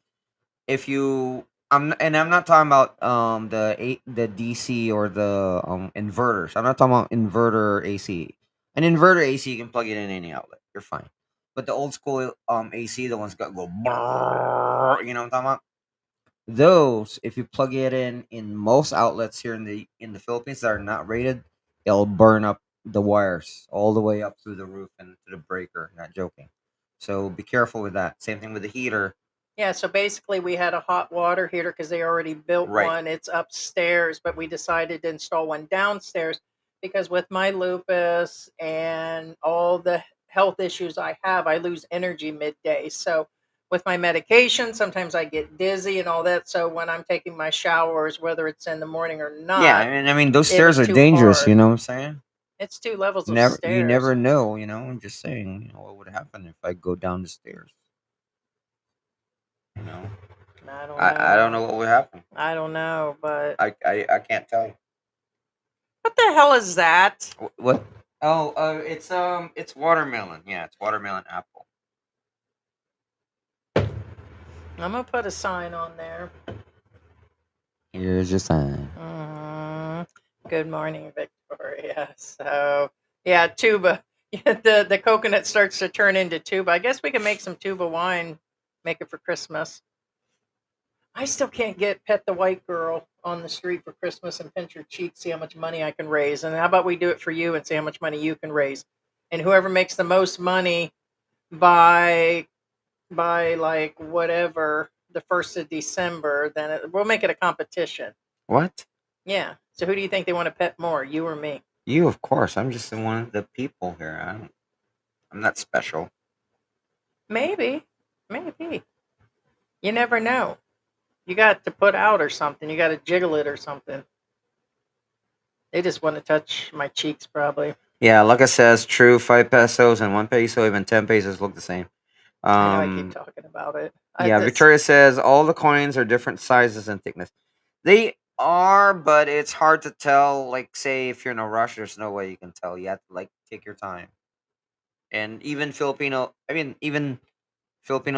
if you I'm not talking about the DC or the inverters. I'm not talking about inverter AC. An inverter AC, you can plug it in any outlet. You're fine. But the old school AC, the ones that go brrrr, you know what I'm talking about? Those, if you plug it in most outlets here in the Philippines that are not rated, it'll burn up the wires all the way up through the roof and to the breaker. Not joking. So be careful with that. Same thing with the heater. Yeah, so basically we had a hot water heater because they already built Right. one. It's upstairs, but we decided to install one downstairs because with my lupus and all the health issues I have, I lose energy midday. So with my medication, sometimes I get dizzy and all that. So when I'm taking my showers, whether it's in the morning or Yeah, not, I mean those it stairs was are too dangerous. You hard. know what I'm saying? It's 2 levels of You stairs. never know. You know, I'm just saying. You know what would happen if I go down the stairs? You know, I don't I don't know. know what would happen. I don't know, but I can't tell you. what the hell is that? What? Oh, it's watermelon. Yeah, it's watermelon apple. I'm gonna put a sign on there. Here's your sign. Mhm. Good morning, Victoria. So, yeah, tuba. Yeah, the coconut starts to turn into tuba. I guess we can make some tuba wine, make it for Christmas. I still can't get Pet the White Girl on the street for Christmas and pinch her cheek, see how much money I can raise. And how about we do it for you and see how much money you can raise? And whoever makes the most money by like whatever the 1st of December, then we'll make it a competition. What? Yeah. So who do you think they want to pet more, you or me? You, of course. I'm just one of the people here. I'm not special. Maybe. Maybe. You never know. You got to put out or something. You got to jiggle it or something. They just want to touch my cheeks, probably. Yeah, like I says, true. 5 pesos and 1 peso, even 10 pesos look the same. I know I keep talking about it. Yeah, That's Victoria says all the coins are different sizes and thickness. They are, but it's hard to tell. Like, say, if you're in a rush, there's no way you can tell. You have to like take your time. And even Filipinos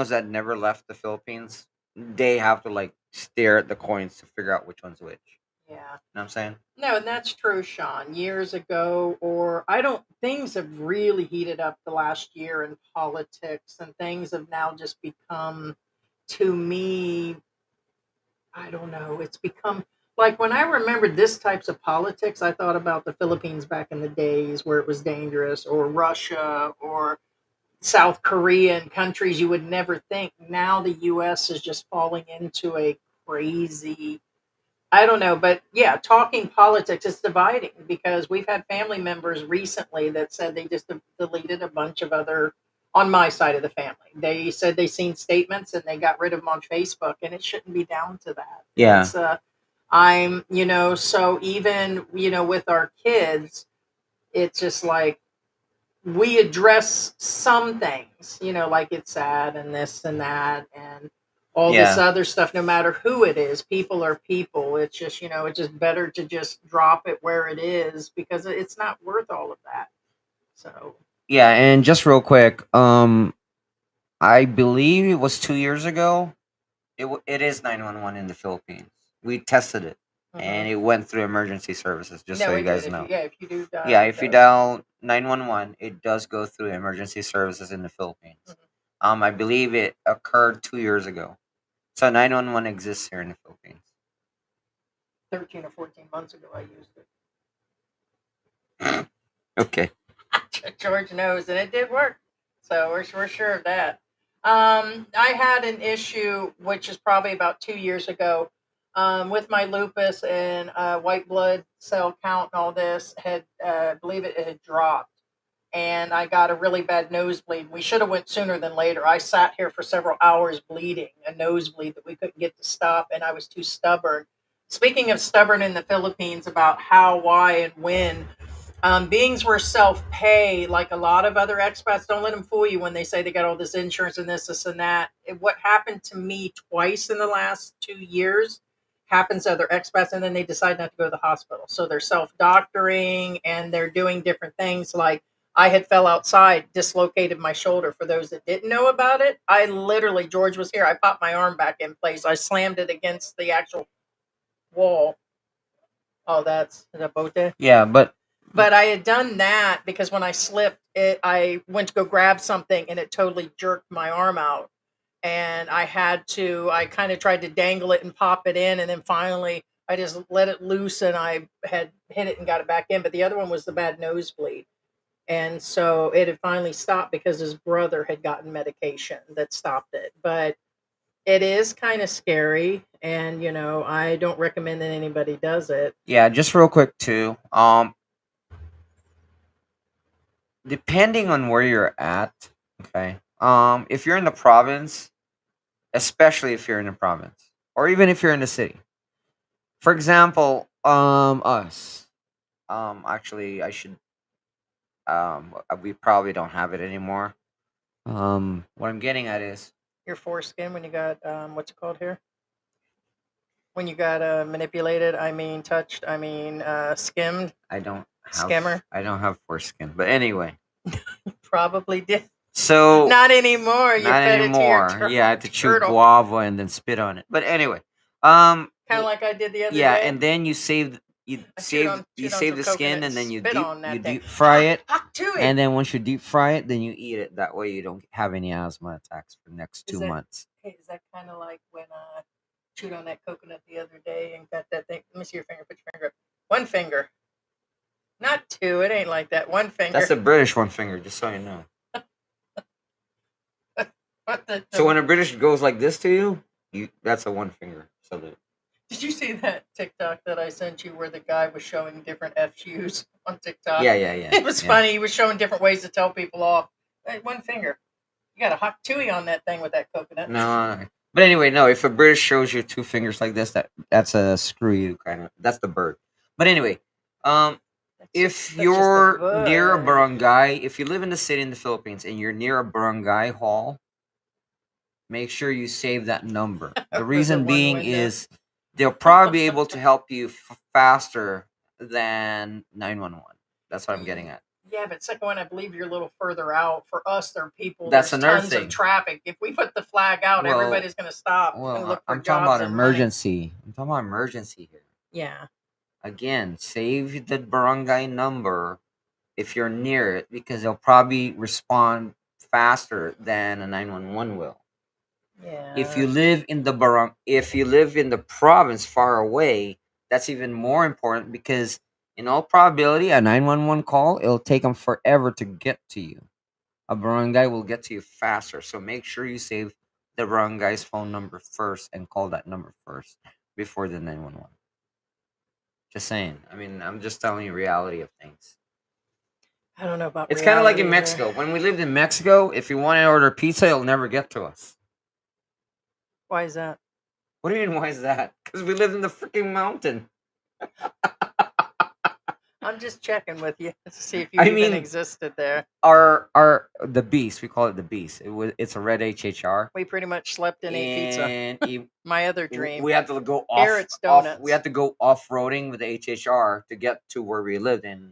that never left the Philippines, they have to like stare at the coins to figure out which one's which. yeah. You know what I'm saying? No, and that's true, Sean. Years ago, or I don't, things have really heated up the last year in politics, and things have now just become, to me, I don't know. It's become like when I remembered this types of politics, I thought about the Philippines back in the days where it was dangerous, or Russia, or South Korea, and countries you would never think. Now the U.S. is just falling into a crazy. I don't know, but yeah, talking politics is dividing because we've had family members recently that said they just deleted a bunch of other on my side of the family. They said they seen statements and they got rid of them on Facebook, and it shouldn't be down to that. Yeah. It's I'm so even with our kids, it's just like we address some things, like it's sad and this and that and all this Yeah. other stuff, no matter who it is. People are people. It's just, it's just better to just drop it where it is because it's not worth all of that. So, Yeah, and just real quick, I believe it was 2 years ago. It is 911 in the Philippines. We tested it, and mhm. it went through emergency services. Just so No, you it did. guys If know. if you do Yeah, dial, it if you does. dial 911, it does go through emergency services in the Philippines. Mhm. I believe it occurred 2 years ago. So 911 exists here in the Philippines. 13 or 14 months ago, I used Okay. it. George knows, and it did work. So we're sure of that. I had an issue, which is probably about 2 years ago, with my lupus and white blood cell count and all this had, I believe it had dropped. and I got a really bad nosebleed. We should have went sooner than later. I sat here for several hours bleeding, a nosebleed that we couldn't get to stop, and I was too stubborn. Speaking of stubborn in the Philippines about how, why, and when, beings were self-pay like a lot of other expats. Don't let them fool you when they say they got all this insurance and this and that. What happened to me twice in the last 2 years happens to other expats, and then they decide not to go to the hospital. So they're self-doctoring and they're doing different things. Like I had fell outside, dislocated my shoulder. For those that didn't know about it, I literally, George was here, I popped my arm back in place. I slammed it against the actual wall. Oh, that's the bote. Yeah, but But I had done that because when I slipped, I went to go grab something and it totally jerked my arm out. And I kind of tried to dangle it and pop it in. And then finally, I just let it loose and I had hit it and got it back in. But the other one was the bad nosebleed. And so it had finally stopped because his brother had gotten medication that stopped it. But it is kind of scary. And, I don't recommend that anybody does it. yeah, just real quick too. Depending on where you're at, okay. If you're in the province, especially if you're in the province, or even if you're in the city. For example, us. Actually, I should. We probably don't have it anymore. What I'm getting at is Your foreskin when you got, what's it called here? When you got manipulated, touched, skimmed, I don't have skimmer. I don't have foreskin, but anyway. Probably did. So Not anymore. You not fed anymore. it to your Yeah, I had to chew turtle. guava and then spit on it. But anyway, Kind of like I did the other yeah, day. and then you I chewed save on the some skin, coconut and then you spit on that you thing. deep fry it, Hot to it. and then once you deep fry it, then you eat it. That way you don't have any asthma attacks for the next 2 months. Hey, is that kind of like when I chewed on that coconut the other day and got that thing? Let me see your finger. Put your finger up. One finger. Not two. It ain't like that. One finger. That's a British one finger, just so you know. What the So when a British goes like this to you, that's a one finger. So Did you see that TikTok that I sent you where the guy was showing different FUs on TikTok? yeah. It was funny. He was showing different ways to tell people off. Hey, one finger. You got a hot tooey on that thing with that coconut. No. But anyway, no. If a British shows you two fingers like this, that's a screw you kind of. That's the bird. But anyway, if that's you're just the near a bird. barangay, if you live in the city in the Philippines and you're near a barangay hall, make sure you save that number. The reason one being window. is they'll probably be able to help you faster than 911. That's what I'm getting at. Yeah, but second one, I believe you're a little further out. For us, there are people. That's There's another tons thing. of traffic. If we put the flag out, Well- everybody's going to stop and Well, look for I'm talking jobs about and money. emergency. I'm talking about emergency here. Yeah. Again, save the barangay number if you're near it because they'll probably respond faster than a 911 will. Yeah. If you live in the province far away, that's even more important because in all probability, a 911 call, it'll take them forever to get to you. A barangay will get to you faster. So make sure you save the barangay's phone number first and call that number first before the 911. Just saying. I mean, I'm just telling you reality of things. I don't know about It's kind of like in reality Mexico. When we lived in Mexico, if you want to order pizza, it'll never get to us. Why is that? What do you mean, why is that? Because we live in the freaking mountain. I'm just checking with you to see if you even existed there. The beast, we call it the beast. It's a red HHR. We pretty much slept and ate pizza. And My other dream. we had to go Carrots, donuts. we had to go off-roading with the HHR to get to where we lived in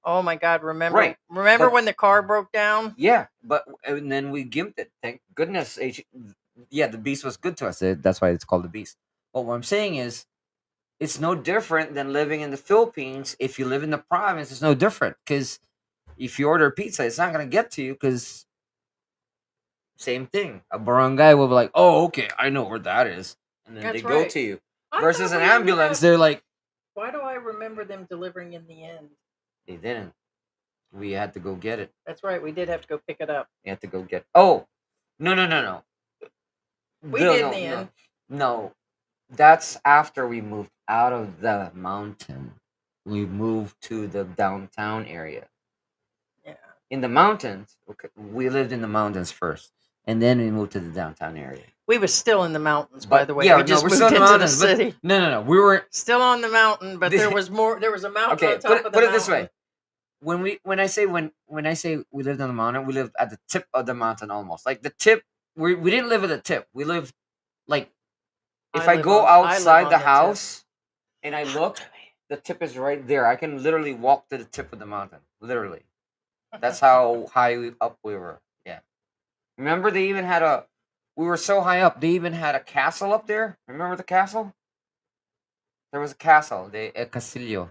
Oh my God! Remember? Right. Remember But- when the car broke down? yeah, and then we gimped it. Thank goodness. The beast was good to us. That's why it's called the beast. But what I'm saying is, it's no different than living in the Philippines. If you live in the province, it's no different because if you order pizza, it's not gonna get to you because same thing. A barangay will be like, "Oh, okay, I know where that is," and then That's they go right. to you. I Versus thought an we ended ambulance, up- they're like, Why do I remember them delivering in the end? they didn't. We had to go get it. That's right. We did have to go pick it up. We had to go get. Oh, no. We did in the end. No, that's after we moved out of the mountain. We moved to the downtown area. Yeah. in the mountains. Okay, we lived in the mountains first, and then we moved to the downtown area. We was still in the mountains, by But the way. yeah, We no, just we're moved still in the into the mountains. But city. no. We were Still on the mountain, but there was more. There was a mountain okay. on top of the Put it mountain. this way: when I say we lived on the mountain, we lived at the tip of the mountain almost. Like the tip, we didn't live at the tip. We lived like if I go outside the house and I look, the tip is right there. I can literally walk to the tip of the mountain. Literally. That's how high up we were. Yeah. Remember they even had we were so high up, they even had a castle up there. Remember the castle? There was a castle, a Castillo.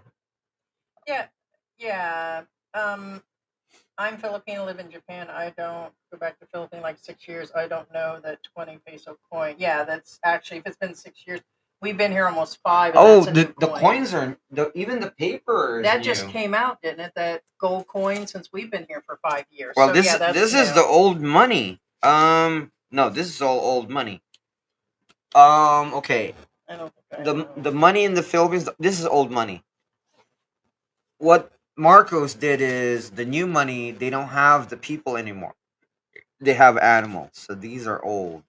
Yeah, yeah. I'm Filipino, live in Japan. I don't go back to Philippines like 6 years. I don't know that 20 peso coin. Yeah, that's actually, if it's been 6 years, we've been here almost 5. And Oh, that's a new the coin. coins are even the paper is That new. just came out, didn't it? That gold coin since we've been here for 5 years. Well, so, this yeah, that's this is new. the old money. No, this is all old money. Okay. I don't think I know. The money in the Philippines, this is old money. What Marcos did is the new money, they don't have the people anymore. They have animals. So these are old.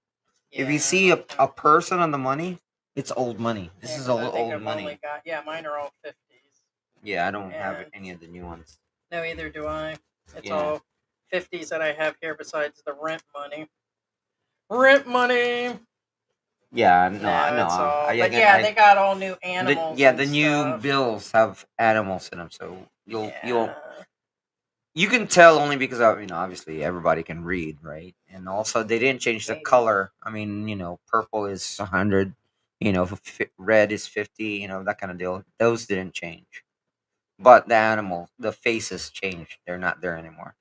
If you see a person on the money, it's old money. This is old money. Mine are all 50s. Yeah, I don't have any of the new ones. No, either do I. It's Yeah. all 50s that I have here besides the rent money. Rent money! Yeah, no. That's all. I But get- yeah, I- they got all new animals. the new stuff. bills have animals in them, so you'll Yeah. you can tell only because of, obviously everybody can read, right? And also they didn't change the Maybe. color. I mean, purple is 100, red is 50, that kind of deal. Those didn't change, but the animal, the faces changed. They're not there anymore.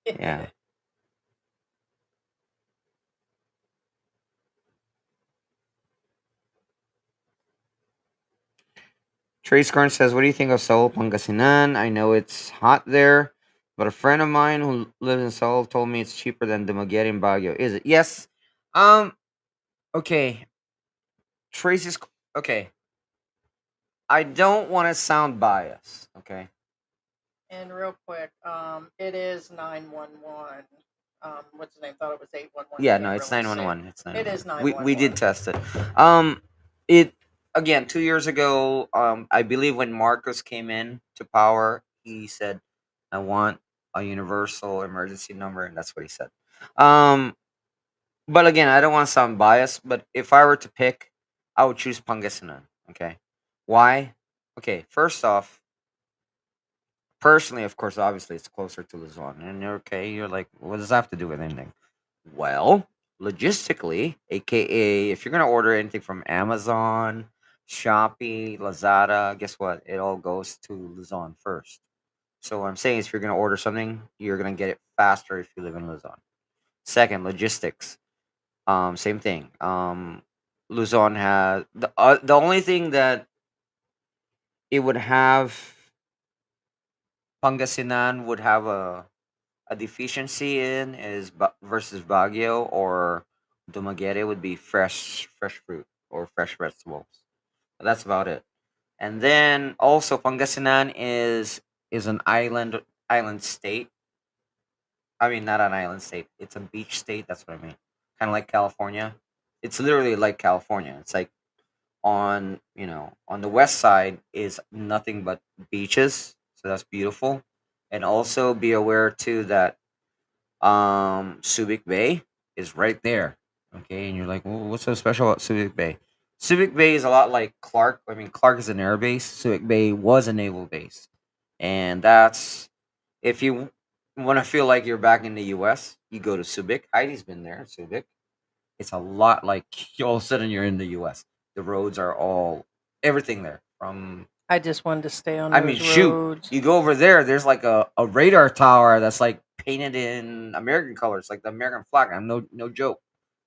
Yeah. Trace Corn says, "What do you think of Seoul, Pangasinan? I know it's hot there, but a friend of mine who lives in Seoul told me it's cheaper than Dumaguete in Baguio. Is it? Yes. Okay. Trace is okay. I don't want to sound biased. Okay. And real quick, it is 911. What's his name? Thought it was 811. Yeah, no, it's 911. It's 911. It is We did 911. test it. It again 2 years ago. I believe when Marcos came in to power, he said, "I want a universal emergency number," and that's what he said. But again, I don't want to sound biased, but if I were to pick, I would choose Pangasinan. Okay, why? Okay, first off, personally, of course, obviously, it's closer to Luzon, and you're like, what does that have to do with anything? Well, logistically, aka if you're gonna order anything from Amazon, Shopee, Lazada, guess what? It all goes to Luzon first. So what I'm saying is, if you're gonna order something, you're gonna get it faster if you live in Luzon. Second, logistics. Same thing. Luzon has the only thing that it would have. Pangasinan would have a deficiency in is versus Baguio or Dumaguete would be fresh fruit or fresh vegetables. That's about it. And then also Pangasinan is an island state. I mean, not an island state. It's a beach state. That's what I mean. Kind of like California. It's literally like California. It's like on the west side is nothing but beaches, so that's beautiful. And also be aware too that Subic Bay is right there. Okay, and you're like, well, what's so special about Subic Bay? Subic Bay is a lot like Clark. I mean, Clark is an air base. Subic Bay was a naval base, and that's if you want to feel like you're back in the U.S., you go to Subic. Heidi's been there, Subic. It's a lot like all of a sudden you're in the U.S. The roads are all everything there from I just wanted to stay on I those mean, shoot, roads. you go over there, there's like a radar tower that's like painted in American colors, like the American flag. I'm no joke.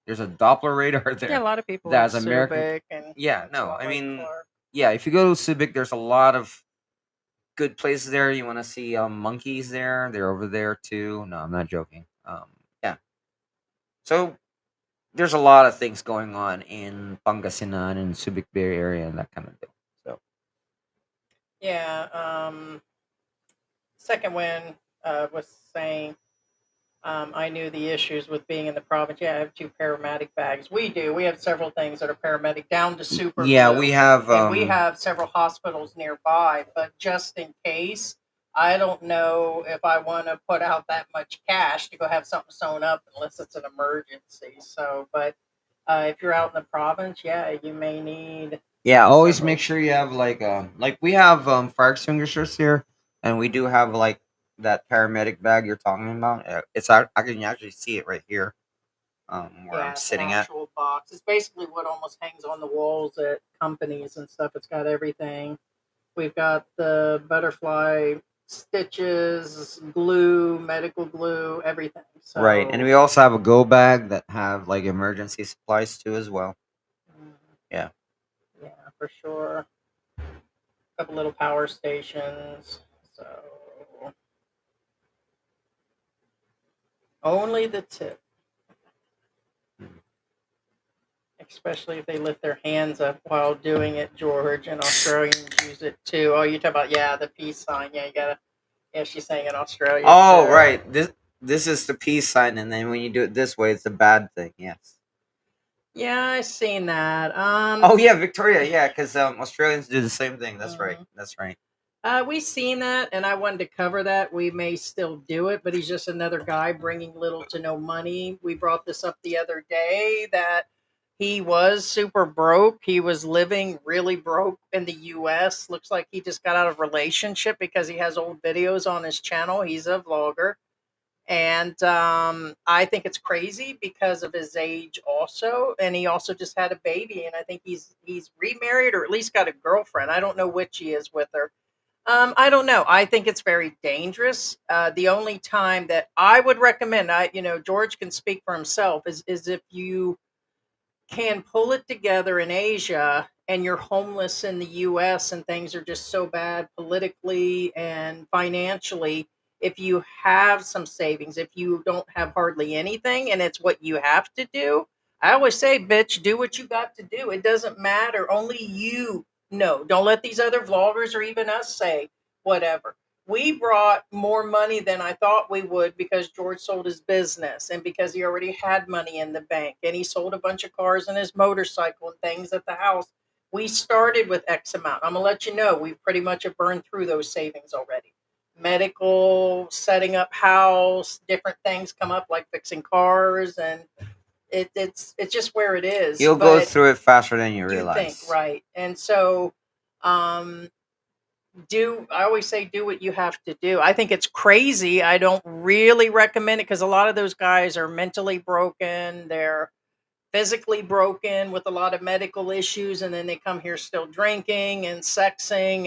There's a Doppler radar there. Yeah, a lot of people that's in American. Subic and Yeah, it's a no, lot I like mean, Clark. yeah, if you go to Subic, there's a lot of good places there. You want to see monkeys there? They're over there too. No, I'm not joking. Yeah. So there's a lot of things going on in Pangasinan and Subic Bay area and that kind of deal. So Yeah, second win was saying I knew the issues with being in the province. Yeah, I have 2 paramedic bags. We do. We have several things that are paramedic down to super Yeah, glue. we have And we have several hospitals nearby, but just in case, I don't know if I want to put out that much cash to go have something sewn up unless it's an emergency. So, but if you're out in the province, yeah, you may need yeah, always several. make sure you have like we have fire extinguishers here, and we do have like that paramedic bag you're talking about. I can actually see it right here, where I'm Yeah, it's an sitting at. actual box. It's basically what almost hangs on the walls at companies and stuff. It's got everything. We've got the butterfly stitches, glue, medical glue, everything. Right, and So, we also have a go bag that have like emergency supplies too as well. mm, Yeah. yeah, for sure. A couple little power stations. So, only the tip, especially if they lift their hands up while doing it, George. And Australians use it too. Oh, you talk about, yeah, the peace sign. Yeah, you gotta, yeah, she's saying in Australia Oh, too. right. This is the peace sign, and then when you do it this way, it's a bad thing. Yes. Yeah, I seen that. Oh yeah, Victoria. Yeah, because Australians do the same thing. That's right. Mhm. That's right. We seen that, and I wanted to cover that. We may still do it, but he's just another guy bringing little to no money. We brought this up the other day that he was super broke. He was living really broke in the U.S. Looks like he just got out of a relationship because he has old videos on his channel. He's a vlogger, and I think it's crazy because of his age also, and he also just had a baby, and I think he's remarried or at least got a girlfriend. I don't know which he is with her. I don't know. I think it's very dangerous. The only time that I would recommend, George can speak for himself, is if you can pull it together in Asia and you're homeless in the US and things are just so bad politically and financially, if you have some savings, if you don't have hardly anything and it's what you have to do, I always say, bitch, do what you got to do. It doesn't matter. Only you know. Don't let these other vloggers or even us say whatever. We brought more money than I thought we would because George sold his business and because he already had money in the bank and he sold a bunch of cars and his motorcycle and things at the house. We started with X amount. I'm gonna let you know we pretty much have burned through those savings already. Medical, setting up house, different things come up like fixing cars, and it's just where it is. You'll go But through it faster than you you think realize. right, and so um, do I always say do what you have to do. I think it's crazy. I don't really recommend it because a lot of those guys are mentally broken. They're physically broken with a lot of medical issues, and then they come here still drinking and sexing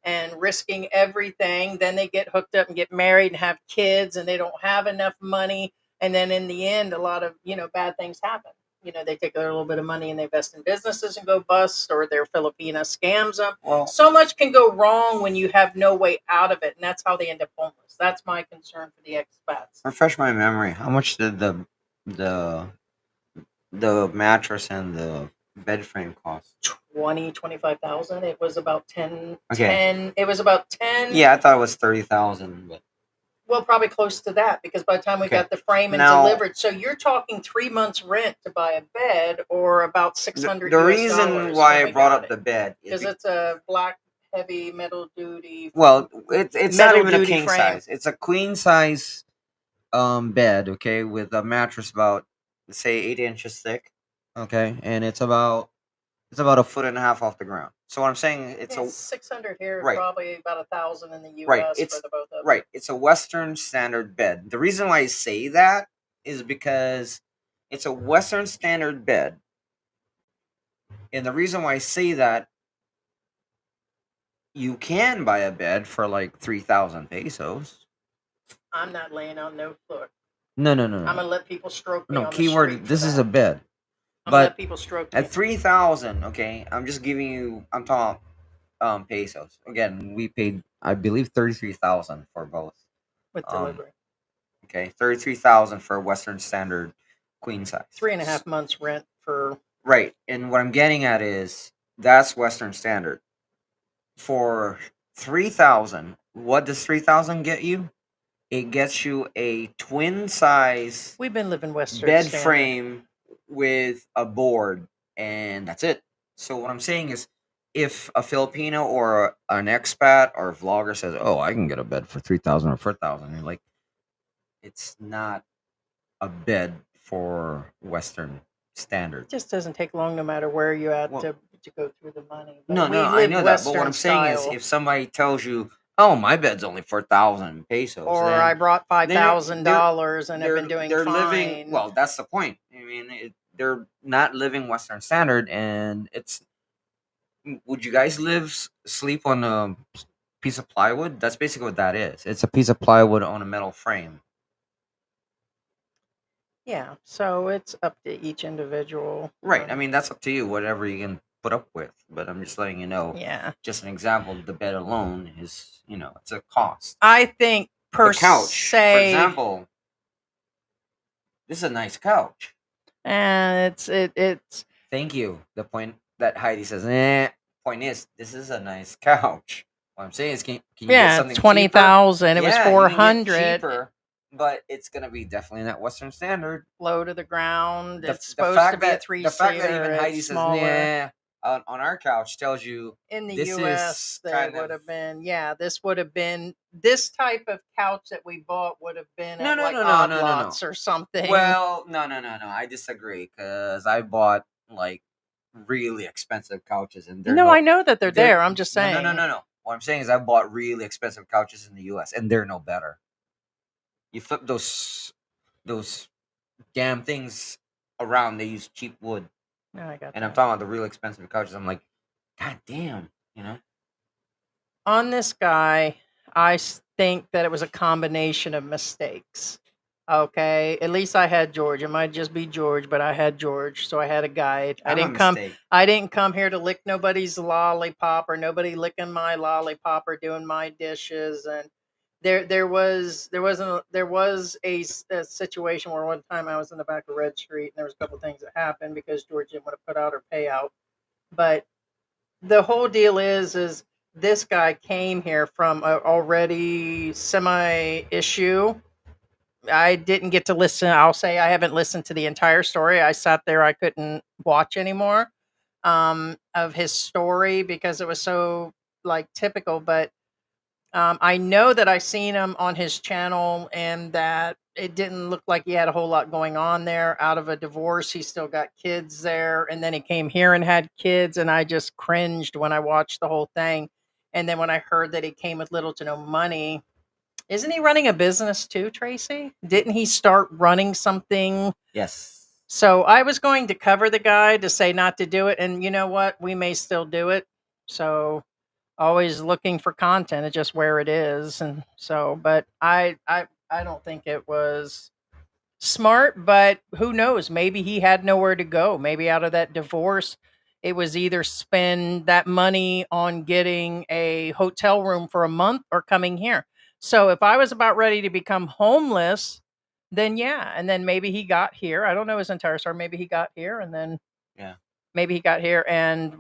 and risking everything. Then they get hooked up and get married and have kids, and they don't have enough money. And then in the end, a lot of bad things happen. They take their little bit of money and they invest in businesses and go bust, or their Filipina scams them. Well, So much can go wrong when you have no way out of it, and that's how they end up homeless. That's my concern for the expats. refresh my memory. How much did the the mattress and the bed frame cost? 25,000. It was about 10, Okay. 10. It was about 10. Yeah, I thought it was 30,000, but Well, probably close to that because by the time we okay. got the frame and Now, delivered, so you're talking 3 months rent to buy a bed, or about 600 the US reason dollars why when I we brought got up the it, bed is because it's a black heavy metal duty well, it's not metal even a duty king frame. size. It's a queen size bed, okay, with a mattress about say 8 inches thick, okay, and it's about a foot and a half off the ground. So what I'm saying, it's It's a 600 here, right, probably about 1,000 in the right. US for It's the both of them. right. It's a Western standard bed. The reason why I say that is because it's a Western standard bed, and the reason why I say that you can buy a bed for like 3,000 pesos. I'm not laying on no floor. No, no, no, I'm no, gonna let people stroke me no. on the street Keyword. for This is a that. bed, I'm gonna let but people stroke me at 3,000, okay. I'm just giving you. I'm talking pesos. Again, we paid, I believe, 33,000 for both. with Um, delivery. okay, 33,000 for Western standard queen size. 3.5 months rent for Right, and what I'm getting at is that's Western standard. For 3,000, what does 3,000 get you? it gets you a twin size We've been living Western bed standard. frame with a board, and that's it. So what I'm saying is, if a Filipino or an expat or a vlogger says, "Oh, I can get a bed for 3,000 or 4,000," you're like, it's not a bed for Western It standard. just doesn't take long, no matter where you at, Well, to go through the money. But no, we no, I live know that. But what Western I'm saying is, style. if somebody tells you, "Oh, my bed's only 4,000 pesos," Or I then brought they're $5,000 and have been doing they're fine. living. Well, that's the point. I mean, they're not living Western standard, and it's. Would you guys sleep on a piece of plywood? That's basically what that is. It's a piece of plywood on a metal frame. Yeah, so it's up to each individual. Right. I mean, that's up to you. Whatever you can put up with. But I'm just letting you know. Yeah. Just an example. The bed alone is, it's a cost. I think per The couch, for se, example. This is a nice couch. and it's Thank you. The point that Heidi says, point is, this is a nice couch. What I'm saying is, can you get yeah, something 20,000. It was Yeah, you can get 400. cheaper, but it's gonna be definitely not Western standard. Low to the ground. The, It's the supposed fact to be a that three the fact that seater. even Heidi It's says, smaller. "Nah," on our couch tells you In the this U.S., is they kind would of have been. Yeah, this would have been this type of couch that we bought would have been no, at no, like no, no, Odd no, no, no. Lots or something. Well, no. I disagree because I bought like really expensive couches, and they're No, no, I know that they're there. I'm just no, saying. no. What I'm saying is I bought really expensive couches in the U.S. and they're no better. You flip those damn things around, they use cheap wood. No, I got And I'm that. talking about the real expensive couches. I'm like, God damn, On this guy, I think that it was a combination of mistakes. Okay, at least I had George. It might just be George, but I had George, so I had a guide. I'm a mistake. I didn't come here to lick nobody's lollipop or nobody licking my lollipop or doing my dishes. And there was a situation where one time I was in the back of Red Street and there was a couple things that happened because George didn't want to put out her payout. But the whole deal is this guy came here from a already semi issue. I didn't get to listen. I'll say I haven't listened to the entire story. I sat there, I couldn't watch anymore of his story because it was so like typical. But I know that I seen him on his channel and that it didn't look like he had a whole lot going on there. Out of a divorce, he still got kids there. And then he came here and had kids. And I just cringed when I watched the whole thing. And then when I heard that he came with little to no money, isn't he running a business too, Tracy? Didn't he start running something? Yes. So I was going to cover the guy to say not to do it. And you know what? We may still do it. So always looking for content. It's just where it is. And so, but I don't think it was smart, but who knows? Maybe he had nowhere to go. Maybe out of that divorce, it was either spend that money on getting a hotel room for a month or coming here. So if I was about ready to become homeless, then yeah. And then maybe he got here. I don't know his entire story. Maybe he got here and then Yeah. maybe he got here and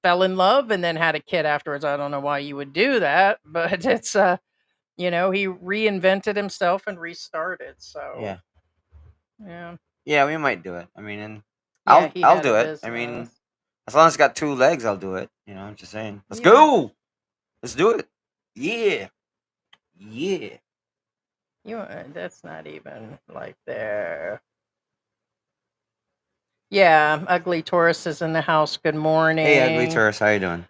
fell in love and then had a kid afterwards. I don't know why you would do that, but it's he reinvented himself and restarted. So Yeah. yeah. Yeah, we might do it. I mean, and Yeah, he I'll had do a it. I mean, business. as long as it's got two legs, I'll do it. I'm just saying. Let's Yeah. go. Let's do it. Yeah. Yeah. That's not even like there. Yeah, ugly Taurus is in the house. Good morning. Hey, ugly Taurus, how you doing?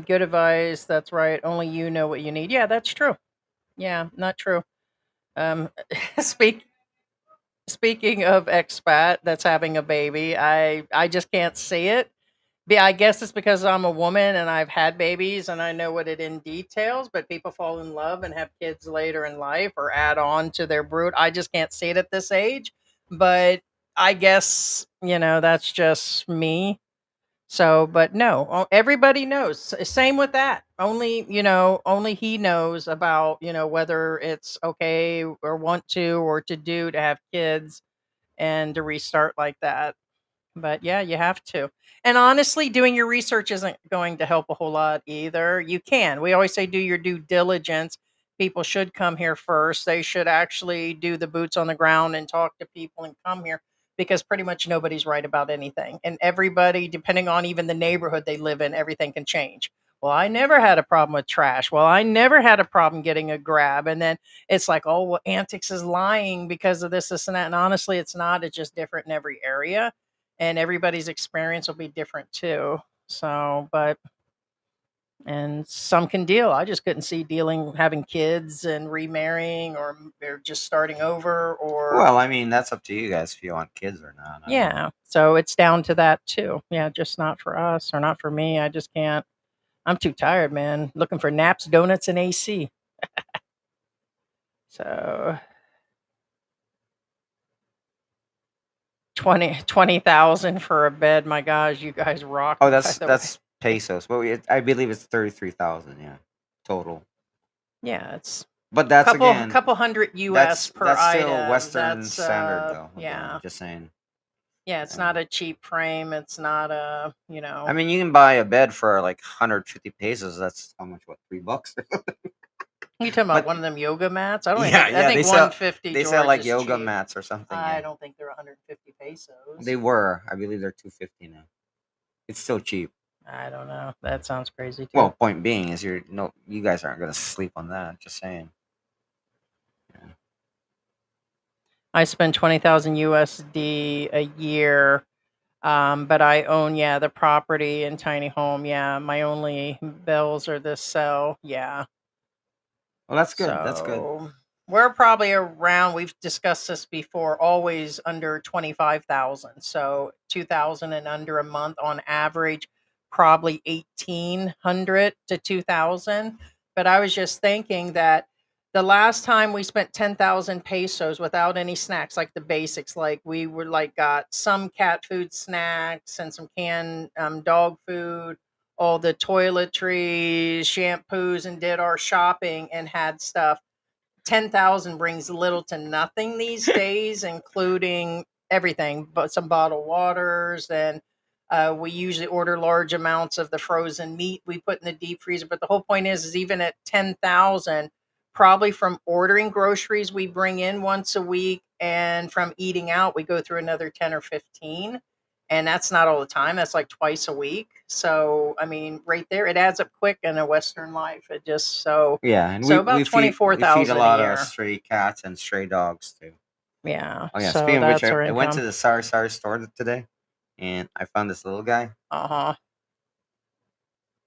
Good advice. That's right. Only you know what you need. Yeah, that's true. Yeah, not true. Speak Speaking of expat that's having a baby, I just can't see it. I guess it's because I'm a woman and I've had babies and I know what it in details, but people fall in love and have kids later in life or add on to their brood. I just can't see it at this age. But I guess, that's just me. So, but no, everybody knows. Same with that. Only he knows about, whether it's okay or want to or to do to have kids and to restart like that. But yeah, you have to. And honestly, doing your research isn't going to help a whole lot either. You can. We always say do your due diligence. people should come here first. They should actually do the boots on the ground and talk to people and come here, because pretty much nobody's right about anything. And everybody, depending on even the neighborhood they live in, everything can change. Well, I never had a problem with trash. Well, I never had a problem getting a grab. And then it's like, oh, well, Antics is lying because of this, and that. And honestly, it's not. It's just different in every area. And everybody's experience will be different too. So, and some can deal. I just couldn't see dealing, having kids and remarrying, or they're just starting over, or Well, I mean, that's up to you guys if you want kids or not. I mean, yeah. So it's down to that too. Yeah, just not for us, or not for me. I just can't. I'm too tired, man. Looking for naps, donuts, and AC. So 20,000 for a bed. My gosh, you guys rock. oh, by that's the way. that's pesos. But I believe it's 33,000. Yeah, total. Yeah, it's But that's couple again, couple hundred US per that's still item. Western That's standard though. yeah. Again, just saying. Yeah, it's Yeah. not a cheap frame. It's not a, I mean, you can buy a bed for like 150 pesos. That's how much? What, $3? You talking about But one of them yoga mats? I don't yeah, think. I yeah, think 150. they George, sell like is yoga cheap. mats or something. I Yeah, don't think they're 150 pesos. they were. I believe they're 250 now. It's still cheap. I don't know. That sounds crazy too. Well, point being is you guys aren't gonna sleep on that. Just saying. I spend 20,000 USD a year, but I own the property and tiny home. Yeah, my only bills are this cell. Yeah. Well, that's good. That's good. So we're probably around, we've discussed this before, always under 25,000. So 2,000 and under a month on average, probably 1,800 to 2,000. But I was just thinking that the last time we spent 10,000 pesos without any snacks, like the basics, like we were like got some cat food snacks and some canned dog food, all the toiletries, shampoos, and did our shopping and had stuff. 10,000 brings little to nothing these days, including everything, but some bottled waters. And we usually order large amounts of the frozen meat we put in the deep freezer. But the whole point is even at 10,000, probably from ordering groceries we bring in once a week, and from eating out, we go through another 10 or 15. And that's not all the time. That's like twice a week. So, I mean, right there, it adds up quick in a Western life. It just Yeah, and so about we feed a 24,000 a lot year. of stray cats and stray dogs too. Yeah. Oh yeah. So Speaking of which, that's our I went to income. the Sari store today, and I found this little guy.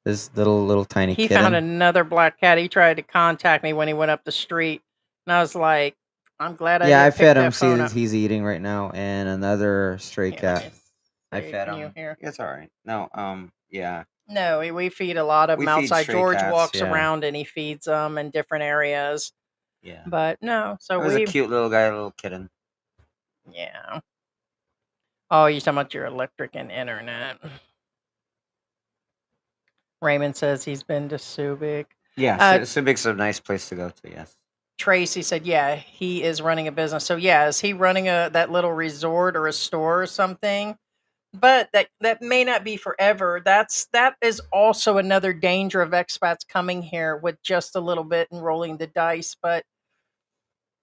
This little tiny He kitten. found another black cat. He tried to contact me when he went up the street, and I was like, "I'm glad I Yeah, I didn't pick fed him. that phone up." He's eating right now, and another stray Here, let cat. me I see. fed Can you him. hear? It's all right. No, yeah, No, we feed a lot of we them feed outside. stray George cats. walks Yeah, around and he feeds them in different areas. yeah. But no, It so was a cute little guy, a little kitten. yeah. Oh, you're talking about your electric and internet. Raymond says he's been to Subic. Yeah, Subic's a nice place to go to. Yes. Tracy said, yeah, he is running a business. So yeah, is he running that little resort or a store or something? But that may not be forever. That is also another danger of expats coming here with just a little bit and rolling the dice. But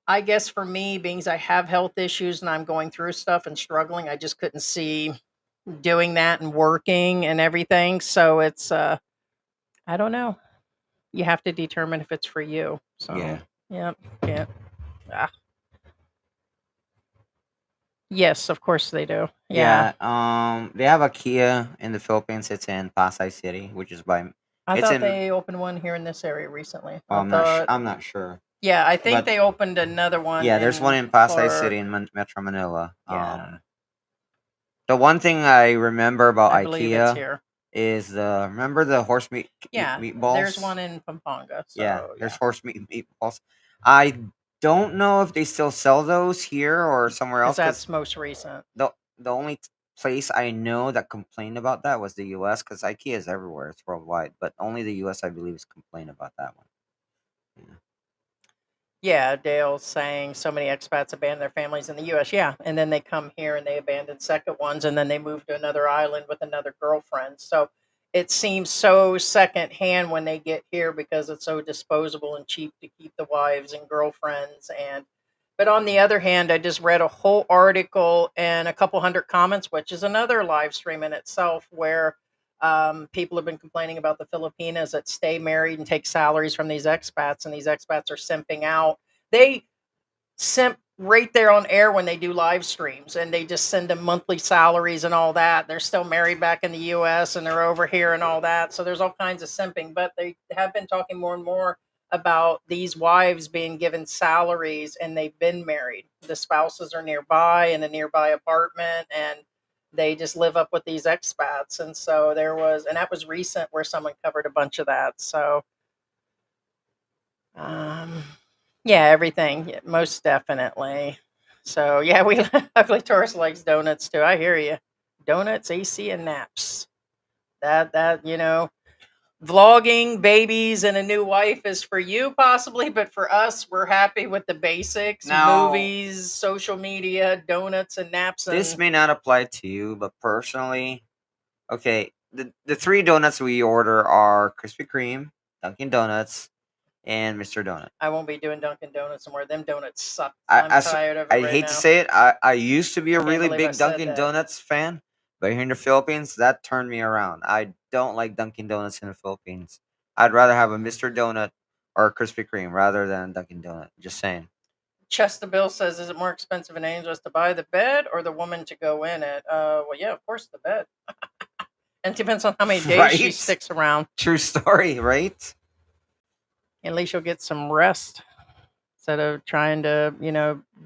I guess for me, being as I have health issues and I'm going through stuff and struggling, I just couldn't see doing that and working and everything. So it's I don't know. You have to determine if it's for you. So Yeah. yep, yeah. Ah. Yes, of course they do. Yeah. They have a Kia in the Philippines. It's in Pasay City, which is by. I It's thought in. they opened one here in this area recently. Oh, I'm not sure. Yeah, I think But they opened another one. yeah, there's one in Pasay Clark. City in Metro Manila. Yeah. The one thing I remember about I believe it's IKEA here. is remember the horse Yeah, meatballs? there's one in Pampanga. So, Yeah, there's horse meatballs. I don't know if they still sell those here or somewhere else. because that's most recent. The only place I know that complained about that was the U.S. because IKEA is everywhere; it's worldwide. But only the U.S. I believe is complained about that one. Yeah. Yeah, Dale's saying so many expats abandon their families in the U.S. Yeah, and then they come here and they abandon second ones, and then they move to another island with another girlfriend. So it seems so secondhand when they get here because it's so disposable and cheap to keep the wives and girlfriends. And but on the other hand, I just read a whole article and a couple hundred comments, which is another live stream in itself, where people have been complaining about the Filipinas that stay married and take salaries from these expats, and these expats are simping out. They simp right there on air when they do live streams, and they just send them monthly salaries and all that. They're still married back in the US and they're over here and all that. So there's all kinds of simping, but they have been talking more and more about these wives being given salaries and they've been married. The spouses are nearby in a nearby apartment, and they just live up with these expats. And so and that was recent where someone covered a bunch of that. So um yeah, everything. Yeah, most definitely. So yeah, we Ugly Taurus likes donuts too. I hear you. Donuts, AC, and naps. Vlogging, babies, and a new wife is for you possibly, but for us, we're happy with the basics: Now, movies, social media, donuts, and naps. this And may not apply to you, but personally, okay, the three donuts we order are Krispy Kreme, Dunkin' Donuts, and Mr. Donut. I won't be doing Dunkin' Donuts anymore. Them donuts suck. I'm tired of it I right hate to now. say it, I used to be a Can't really believe I big said Dunkin' that. Donuts fan, but here in the Philippines, that turned me around. I don't like Dunkin' Donuts in the Philippines. I'd rather have a Mr. Donut or a Krispy Kreme rather than Dunkin' Donut. Just saying. Chester Bill says, "Is it more expensive in Angeles to buy the bed or the woman to go in it?" Well, yeah, of course, the bed. And it depends on how many days she Right? sticks around. True story, right? At least you'll get some rest instead of trying to,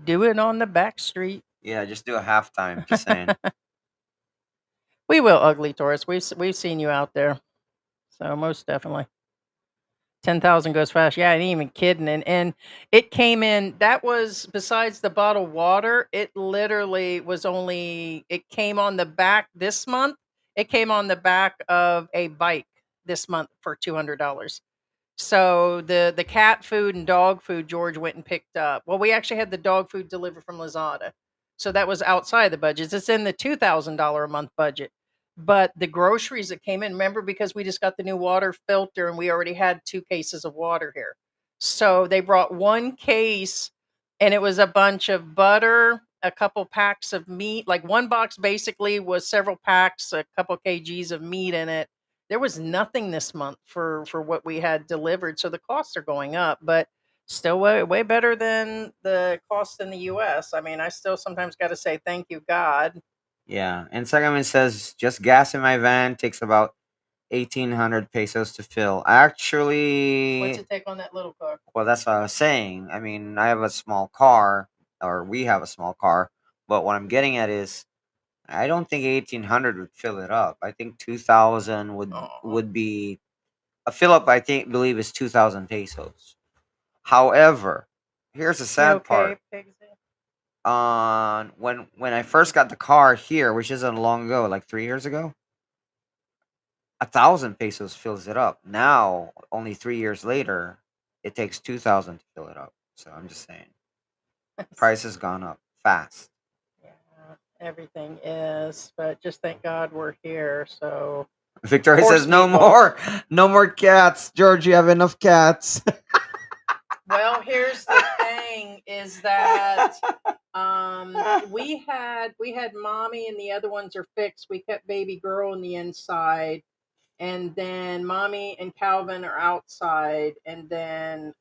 do it on the back street. Yeah, just do a halftime. Just saying. We will, Ugly Taurus. We've seen you out there, so most definitely. 10,000 goes fast. Yeah, I ain't even kidding. And it came in, that was besides the bottled water, it literally was it came on the back this month. It came on the back of a bike this month for $200. So the cat food and dog food George went and picked up. Well, we actually had the dog food delivered from Lazada. So that was outside the budget. It's in the $2,000 a month budget. But the groceries that came in, remember, because we just got the new water filter and we already had 2 cases of water here. So they brought 1 case, and it was a bunch of butter, a couple packs of meat. Like one box basically was several packs, a couple kgs of meat in it. There was nothing this month for what we had delivered, so the costs are going up, but still way better than the cost in the US. I mean, I still sometimes got to say thank you, God. Yeah. And second one says just gas in my van takes about 1,800 pesos to fill. What's Actually, it take on that little car? well, that's what I was saying. I mean, I have a small car, or we have a small car, but what I'm getting at is I don't think 1,800 would fill it up. I think 2,000 Oh, would be a fill up. I think believe is 2,000 pesos. However, here's the you sad okay, part. Pigsy? On when I first got the car here, which isn't long ago, like 3 years ago, 1,000 pesos fills it up. Now, only 3 years later, it takes 2,000 to fill it up. So I'm just saying, price has gone up fast. Yeah, everything is, but just thank God we're here. So, Victoria horse says, "No meatballs. no more cats, George. You have enough cats." Well, here's the thing: is that we had mommy and the other ones are fixed. We kept baby girl on the inside, and then mommy and Calvin are outside, and then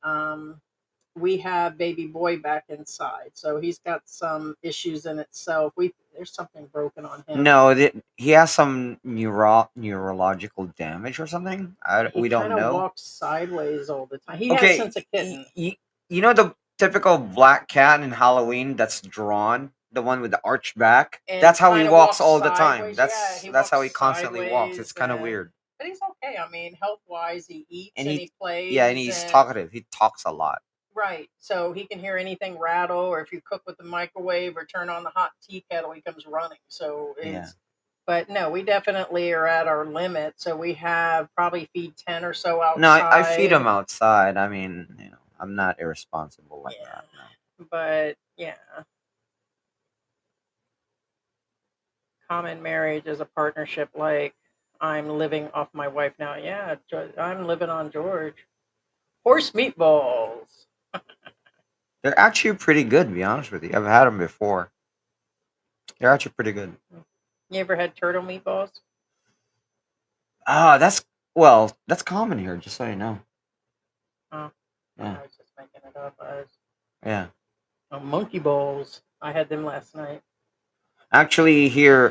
we have baby boy back inside. So he's got some issues in itself. There's something broken on him. No, he has some neurological damage or something. He We don't kind of know. walks sideways all the time. He has Okay, since a kitten. you know the typical black cat in Halloween that's drawn, the one with the arched back. And That's how he kind of walks walks all the time. sideways. Yeah, he That's how he walks constantly walks. It's sideways, kind of and weird. but he's okay. I mean, health wise, he eats And and he he plays. yeah, and he's And talkative. He talks a lot. right, so he can hear anything rattle, or if you cook with the microwave or turn on the hot tea kettle, he comes running. So Yeah. it's. But no, we definitely are at our limit. So we have probably feed 10 or so No, I feed him outside. outside. I mean, I'm not irresponsible like Yeah, that. No. but yeah, common marriage is a partnership like I'm living off my wife now. Yeah, I'm living on George. Horse meatballs. They're actually pretty good, to be honest with you. I've had them before. They're actually pretty good. You ever had turtle meatballs? Ah, that's common here, just so you know. Oh, Yeah, I was just making it up. yeah. Monkey balls. I had them last night. Actually, here,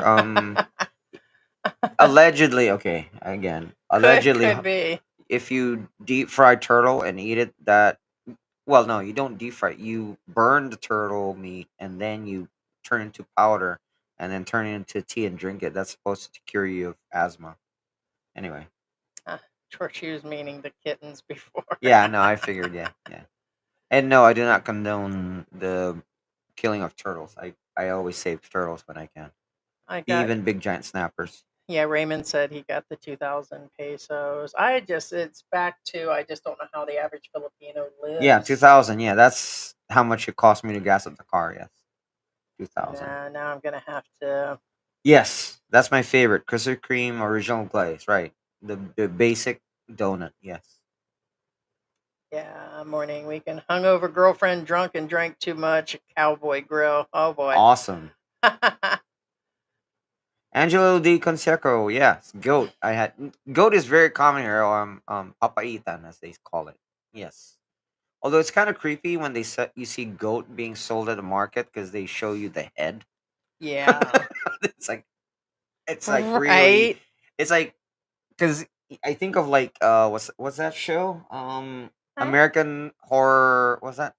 allegedly, okay, again, allegedly, Could be. if you deep fry turtle and eat it, that well, no, you don't deep fry. You burn the turtle meat and then you turn it into powder and then turn it into tea and drink it. That's supposed to cure you of asthma. Anyway, George, she was meaning the kittens before. yeah, no, I figured, yeah, yeah. And no, I do not condone the killing of turtles. I always save turtles when I can, I got. even big giant snappers. Yeah, Raymond said he got the 2,000 pesos. It's back to, I just don't know how the average Filipino Yeah, lives. 2000. Yeah, that's how much it cost me to gas up the car. Yes, 2000. Nah, now I'm gonna have to. Yes, that's my favorite. Krispy Kreme original glaze. Right, the basic donut. Yes. Yeah, morning weekend. Hungover girlfriend drunk and drank too much. Cowboy grill. Oh boy. Awesome. Angelo Di Conseco, yes, goat. Goat is very common here. Papaitan as they call it. Yes. Although it's kind of creepy when you see goat being sold at the market because they show you the head. Yeah. it's like it's like really, Right. it's like because I think of like what's that show? Hi. American Horror. What's that?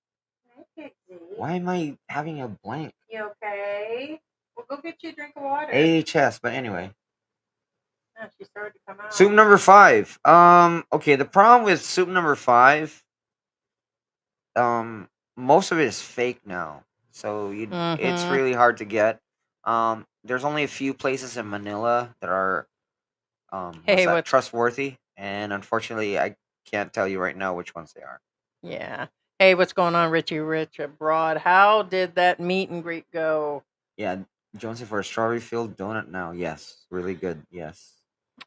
Hi, Pixie. Why am I having a blank? You okay? We'll go get you a drink of water. AHS. But anyway. Oh, she started to come out. Soup number 5. Okay, the problem with soup number 5, most of it is fake now. So it's Mm-hmm. really hard to get. There's only a few places in Manila that are Hey, what's trustworthy, and unfortunately I can't tell you right now which ones they are. Yeah. Hey, what's going on, Richie Rich abroad? How did that meet and greet go? Yeah, Jonesy for a strawberry filled donut now. Yes, really good. Yes.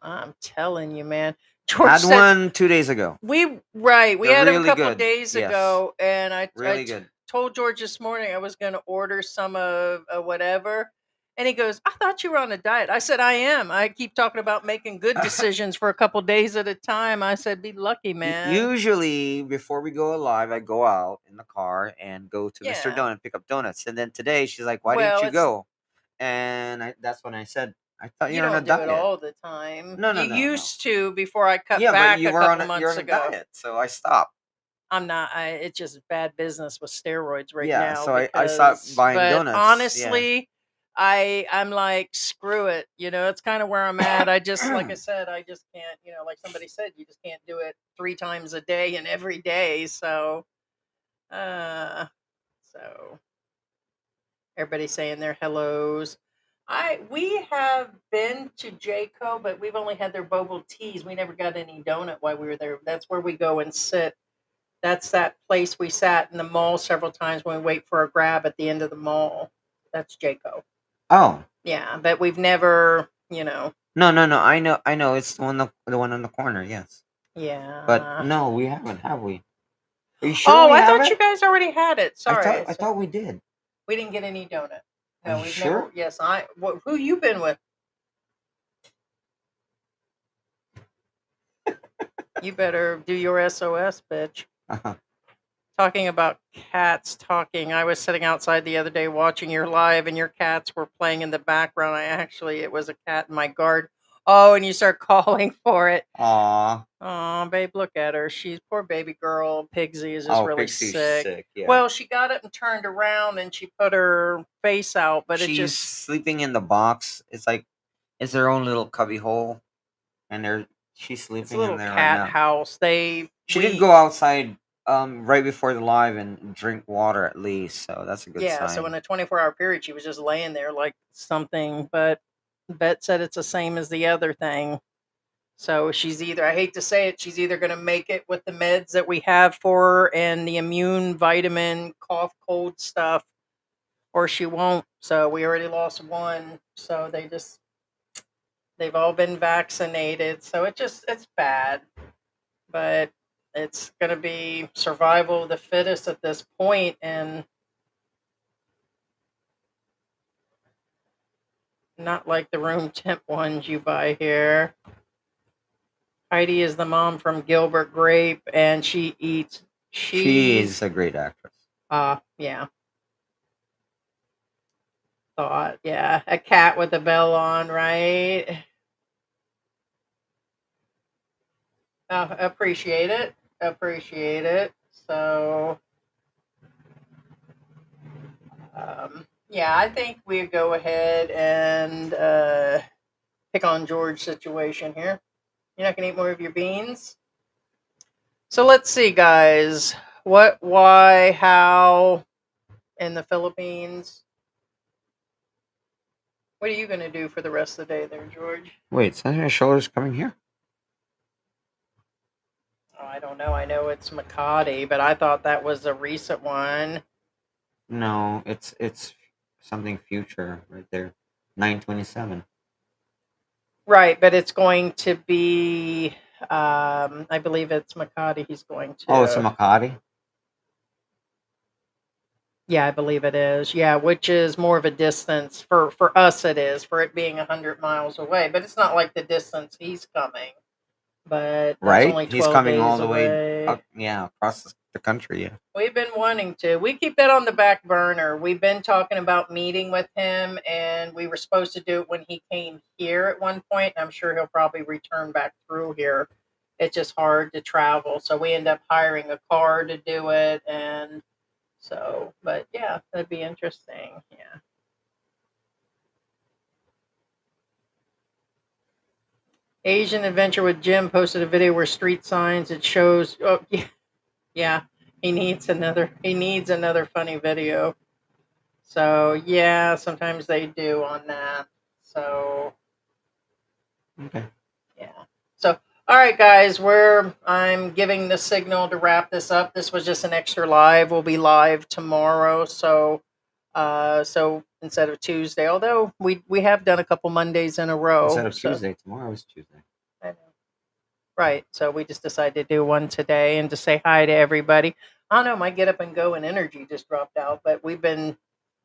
I'm telling you, man. George Had said one 2 days ago. we They're had him a really couple good. days Yes. ago, and Really good. told George this morning I was going to order some of whatever, and he goes, "I thought you were on a diet." I said, "I am. I keep talking about making good decisions for a couple days at a time." I said, "Be lucky, man." Usually, before we go live, I go out in the car and go to Mr. Yeah. Donut pick up donuts. And then today, she's like, "Why didn't Well, you it's go?" And that's when I said, "I thought you you're on a don't do it diet." all the time. No, no, You no, no. used to before I cut Yeah, but back you a were couple you're months on a ago. diet, so I stopped. I'm not. It's just bad business with steroids right Yeah, now so I stopped buying but donuts. Yeah. honestly, I'm like, screw it. It's kind of where I'm at. I just, like I said, I just can't. Like somebody said, you just can't do it 3 times a day and every day. So, uh, so everybody's saying their hellos. We have been to Jayco, but we've only had their boba teas. We never got any donut while we were there. That's where we go and sit. That's that place we sat in the mall several times when we wait for a grab at the end of the mall. That's Jayco. Oh. Yeah, but we've never, No, no, no. I know. It's the one on the corner. Yes. yeah. But no, we haven't, have we? Are you sure Oh, we I thought you haven't? guys already had it. Sorry. I thought we did. We didn't get any donut. Are No, you we've sure? never. Yes, who you been with? You better do your SOS, bitch. Talking about cats talking. I was sitting outside the other day watching your live, and your cats were playing in the background. It was a cat in my garden. Oh, and you start calling for it. Aw. Oh, babe, look at her. She's poor baby girl. Pigsy is just really Pixie's sick. sick. Yeah. Well, she got up and turned around, and she put her face out, but she's sleeping in the box. It's their own little cubby hole, and she's it's a sleeping little in there right cat now. house. She did go outside right before the live and drink water at least, so that's a good Yeah, sign. so in a 24-hour period, she was just laying there like something, but Bet said it's the same as the other thing. So she's either, I hate to say it, she's either going to make it with the meds that we have for her and the immune vitamin, cough, cold stuff, or she won't. So we already lost one. So they just, They've all been vaccinated, so it's bad. But it's going to be survival of the fittest at this point, and not like the room temp ones you buy here. Heidi is the mom from Gilbert Grape, and she eats cheese. She's a great actress. Yeah. Thought, yeah. A cat with a bell on, right? Appreciate it. Appreciate it. So, yeah, I think we go ahead and pick on George's situation here. You're not going to eat more of your beans? So let's see, guys. What, why, how in the Philippines? What are you going to do for the rest of the day there, George? Wait, Senator Shoulders coming here? Oh, I don't know. I know it's Makati, but I thought that was a recent one. No, it's something future right there. 9/27. Right, but it's going to be, I believe it's Makati he's going to. Oh, it's a Makati? Yeah, I believe it is. Yeah, which is more of a distance for us. It is for it being 100 miles away, but it's not like the distance he's coming. But that's only Right? He's 12 coming all days the way away. across the country, yeah. We've been wanting to. We keep that on the back burner. We've been talking about meeting with him, and we were supposed to do it when he came here at one point. I'm sure he'll probably return back through here. It's just hard to travel, so we end up hiring a car to do it, and so. But yeah, that'd be interesting. Yeah. Asian Adventure with Jim posted a video where street signs. It shows. Oh yeah, yeah. He needs another funny video. So yeah, sometimes they do on that. So Okay. yeah. So all right, guys, I'm giving the signal to wrap this up. This was just an extra live. We'll be live tomorrow. So instead of Tuesday, although we have done a couple Mondays in a row. Instead of so- Tuesday, tomorrow is Tuesday. I know. Right. So we just decided to do one today and to say hi to everybody. I don't know, my get up and go and energy just dropped out, but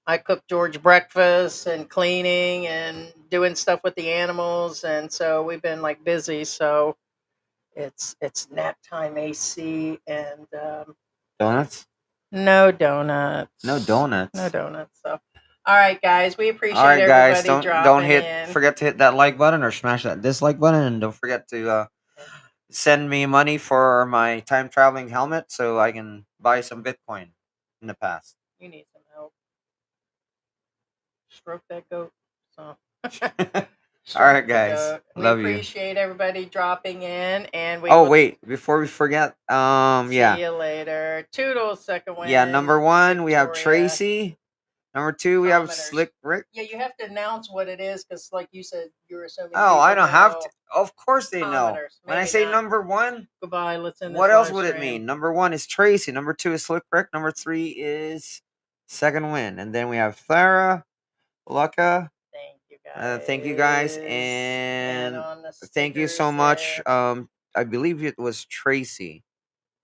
I cooked George breakfast and cleaning and doing stuff with the animals, and so we've been like busy. So it's nap time, AC, and Donuts? no donuts. No donuts. No donuts. So all right, guys, we appreciate All right, guys, everybody don't dropping in. forget to hit that like button or smash that dislike button, and don't forget to send me money for my time traveling helmet so I can buy some Bitcoin in the past. You need some help. Stroke that goat. So. All right, guys. We Love you. appreciate everybody dropping in, and we. Oh will wait, before we forget, See you later. Toodles, second win. yeah. Number one, we have Victoria. Tracy. Number two, we have Commenters. Slick Rick. Yeah, you have to announce what it is because, like you said, you're assuming. Oh, I people don't have know. to. Of course they know. Commenters. When I Maybe say not. number one, Goodbye. Let's end this what else live would it stream. mean? Number one is Tracy. Number two is Slick Rick. Number three is Second Win. And then we have Clara, Lucca. Thank you guys. And on the thank you so stickers much. there. I believe it was Tracy.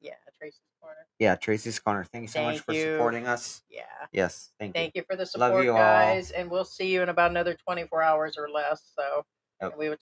Yeah, Tracy's Corner. Yeah, Tracy's Corner. Thank you so much for supporting us. Yeah. Yes, thank you. Thank you for the Love support, you all. guys, and we'll see you in about another 24 hours or less. So Yep. we would